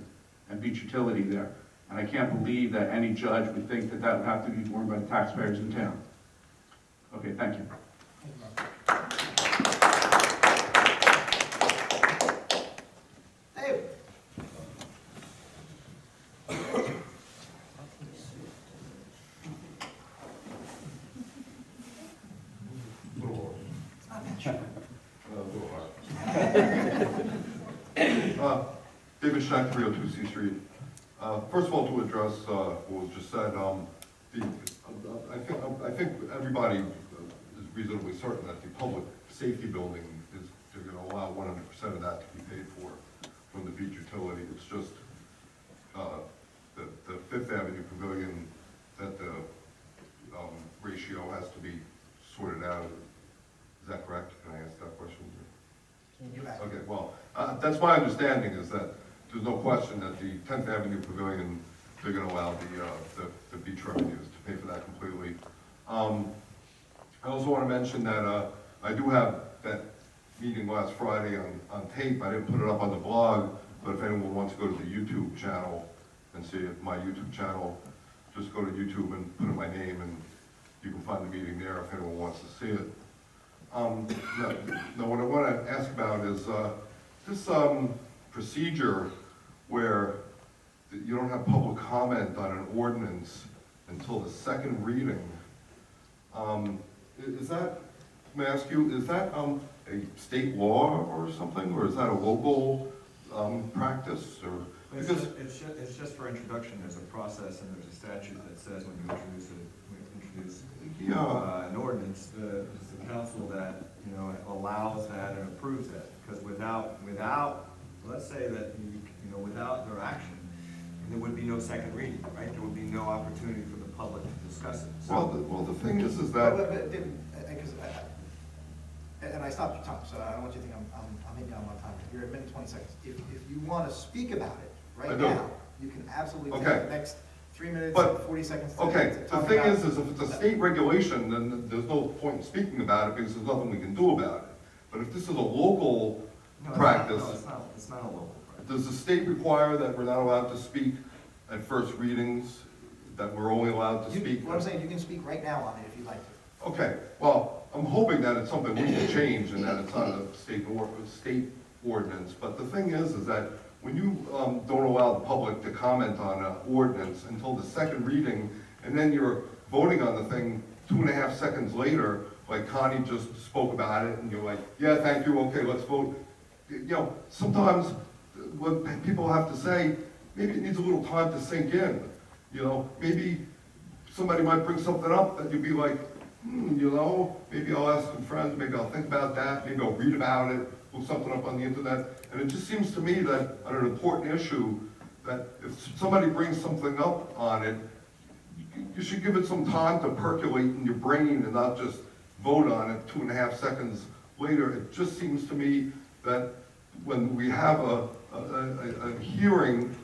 and beach utility there. And I can't believe that any judge would think that that would have to be borne by the taxpayers in town. Okay, thank you. David. David Scheck, 302 C Street. First of all, to address what was just said, I think everybody is reasonably certain that the public safety building is, they're going to allow 100% of that to be paid for from the beach utility. It's just the Fifth Avenue Pavilion that the ratio has to be sorted out. Is that correct? Can I ask that question? You have. Okay, well, that's my understanding, is that there's no question that the 10th Avenue Pavilion, they're gonna allow the beach revenues to pay for that completely. I also wanna mention that, I do have that meeting last Friday on tape. I didn't put it up on the blog, but if anyone wants to go to the YouTube channel and see it, my YouTube channel, just go to YouTube and put in my name and you can find the meeting there if anyone wants to see it. Now what I want to ask about is this procedure where you don't have public comment on an ordinance until the second reading. Is that, may I ask you, is that a state law or something, or is that a local practice? Or because It's just for introduction. There's a process and there's a statute that says when you introduce an ordinance, it's the council that, you know, allows that and approves that. Because without, let's say that, without their action, there would be no second reading, right? There would be no opportunity for the public to discuss it. So, well, the thing is that. And I stopped your time, so I don't want you to think I'm hitting you on my time. You're at minute 20 seconds. If you want to speak about it right now, you can absolutely take the next 3 minutes and 40 seconds. Okay, the thing is if it's a state regulation, then there's no point in speaking about it because there's nothing we can do about it. But if this is a local practice, it's not a local practice. Does the state require that we're not allowed to speak at first readings, that we're only allowed to speak? What I'm saying, you can speak right now on it if you'd like to. Okay, well, I'm hoping that it's something we can change and that it's not a state ordinance. But the thing is that when you don't allow the public to comment on an ordinance until the second reading, and then you're voting on the thing 2.5 seconds later, like Connie just spoke about it, and you're like, yeah, thank you, okay, let's vote. You know, sometimes what people have to say, maybe it needs a little time to sink in. You know, maybe somebody might bring something up that you'd be like, you know, maybe I'll ask some friends, maybe I'll think about that, maybe I'll read about it, look something up on the internet. And it just seems to me that on an important issue, that if somebody brings something up on it, you should give it some time to percolate in your brain and not just vote on it 2.5 seconds later. It just seems to me that when we have a hearing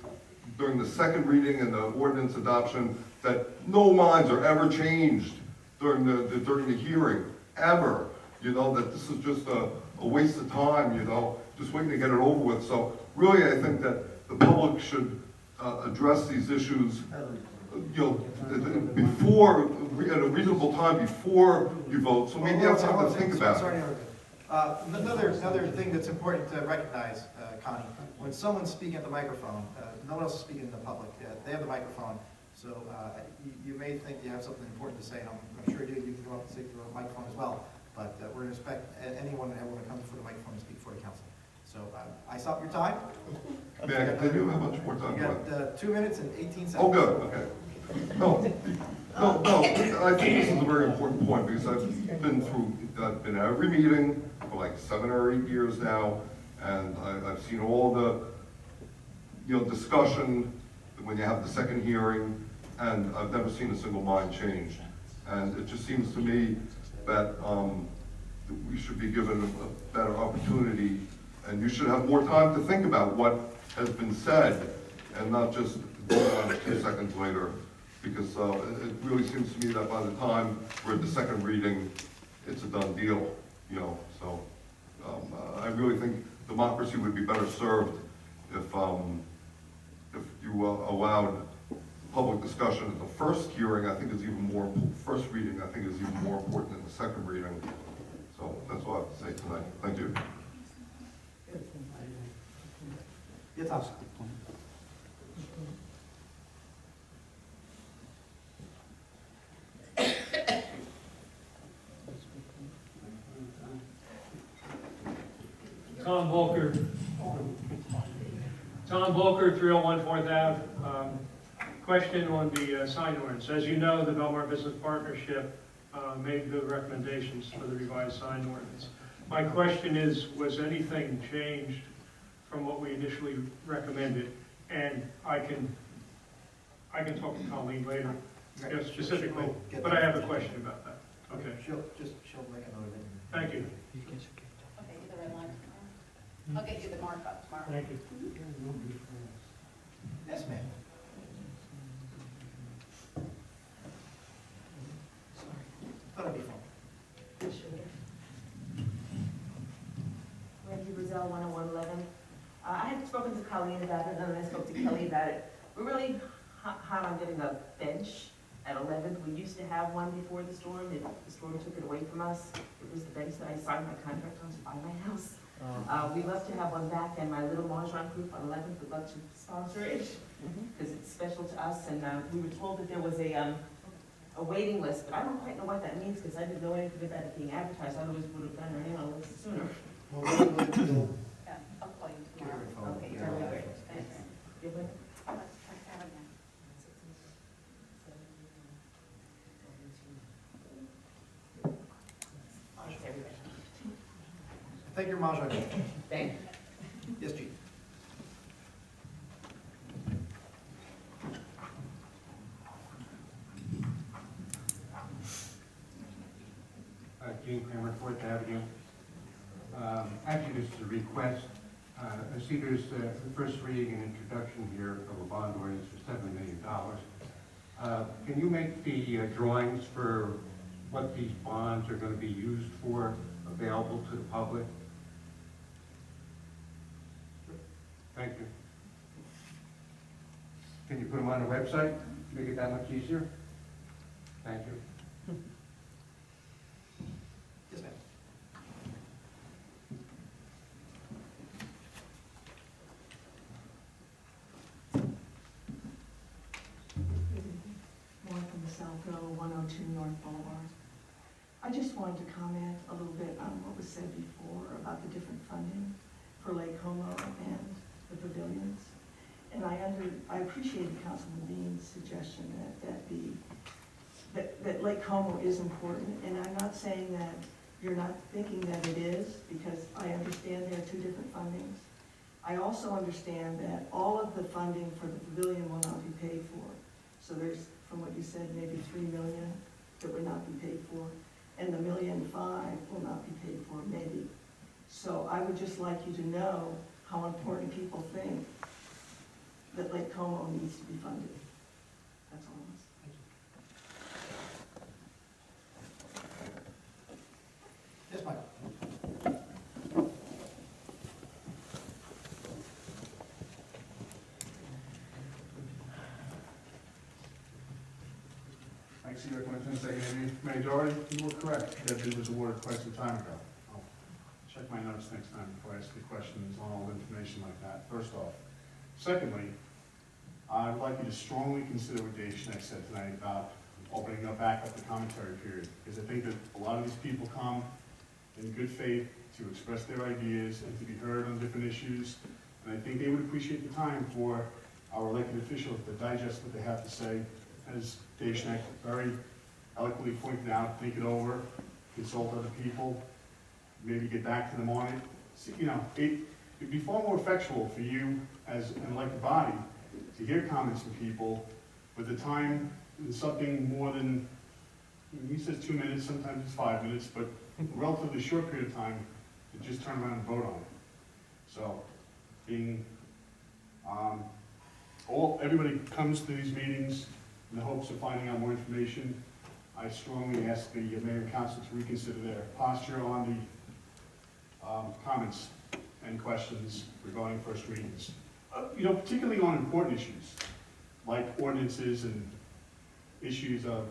during the second reading and the ordinance adoption, that no minds are ever changed during the hearing, ever. You know, that this is just a waste of time, you know, just waiting to get it over with. So really, I think that the public should address these issues, you know, before, at a reasonable time before you vote. So maybe you have time to think about it. Another thing that's important to recognize, Connie, when someone's speaking at the microphone, no one else is speaking in the public. They have the microphone, so you may think you have something important to say, and I'm sure you do. You can go up and speak to the microphone as well. But we're going to respect anyone and everyone that comes before the microphone to speak before the council. So I stopped your time. May I continue? How much more time? You got 2 minutes and 18 seconds. Oh, good, okay. No, I think this is a very important point because I've been at every meeting for like 7 or 8 years now, and I've seen all the, discussion when you have the second hearing, and I've never seen a single mind change. And it just seems to me that we should be given a better opportunity, and you should have more time to think about what has been said, and not just vote on it 2 seconds later. Because it really seems to me that by the time we're at the second reading, it's a done deal, So I really think democracy would be better served if you allowed public discussion at the first hearing. I think is even more, first reading, I think is even more important than the second reading. So that's all I have to say tonight. Thank you. Yes, Tom. Tom Volker, 301 4th Ave. Question on the sign ordinance. As you know, the Belmar Business Partnership made good recommendations for the revised sign ordinance. My question is, was anything changed from what we initially recommended? And I can talk to Colleen later, specifically, but I have a question about that. Okay. She'll make a note of it. Thank you. I'll get you the markup tomorrow. Thank you. Yes, ma'am. Thought it'd be fun. Wendy Brazil, 10111. I had spoken to Colleen about it, and I spoke to Kelly about it. We're really hot on getting a bench at 11th. We used to have one before the storm. The storm took it away from us. It was the bench that I signed my contract on to buy my house. We'd love to have one back, and my little Mahjong group on 11th would love to sponsor it, because it's special to us. And we were told that there was a waiting list, but I don't quite know what that means, because I didn't know anything about it being advertised. I otherwise would have done our name on the list sooner. Yeah, I'll call you tomorrow. Okay, totally great. Thanks. You're welcome. Thanks, everybody. Thank you, Mahjong. Thank you. Yes, Chief. Gene Kramer, Fourth Avenue. Actually, this is a request. I see there's the first reading and introduction here of a bond ordinance for $7 million. Can you make the drawings for what these bonds are going to be used for available to the public? Thank you. Can you put them on the website, make it that much easier? Thank you. Yes, ma'am. More from the South Hill, 102 North Boulevard. I just wanted to comment a little bit on what was said before about the different funding for Lake Como and the pavilions. And I appreciated Councilman Dean's suggestion that Lake Como is important, and I'm not saying that you're not thinking that it is, because I understand there are two different fundings. I also understand that all of the funding for the pavilion will not be paid for. So there's, from what you said, maybe $3 million that would not be paid for, and the $1.5 million will not be paid for, maybe. So I would just like you to know how important people think that Lake Como needs to be funded. That's all I'm saying. Yes, Michael. I see your question, Secretary Majority. You were correct, that bid was awarded quite some time ago. I'll check my notes next time before I ask the questions on all information like that, first off. Secondly, I would like you to strongly consider what Dave Schneck said tonight about opening back up the commentary period, because I think that a lot of these people come in good faith to express their ideas and to be heard on different issues, and I think they would appreciate the time for our elected officials to digest what they have to say. As Dave Schneck very eloquently pointed out, think it over, consult other people, maybe get back to them on it. See, you know, it'd be far more effectual for you as an elected body to hear comments from people with the time in something more than, he says 2 minutes, sometimes it's 5 minutes, but a relatively short period of time to just turn around and vote on it. So, being, everybody comes to these meetings in the hopes of finding out more information. I strongly ask the mayor and council to reconsider their posture on the comments and questions regarding first readings. You know, particularly on important issues, like ordinances and issues of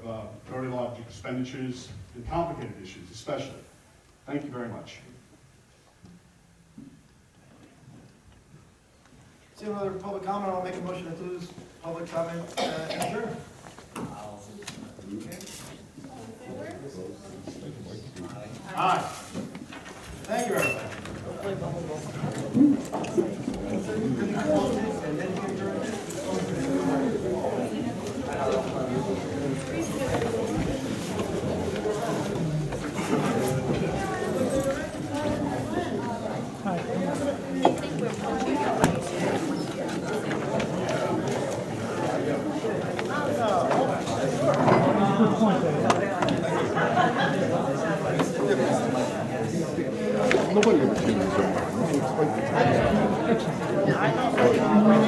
very large expenditures and complicated issues especially. Thank you very much. See no other public comment, I'll make a motion to close public comment and adjourn. Aye. Thank you, everybody. Nobody ever changes their mind. Thank you.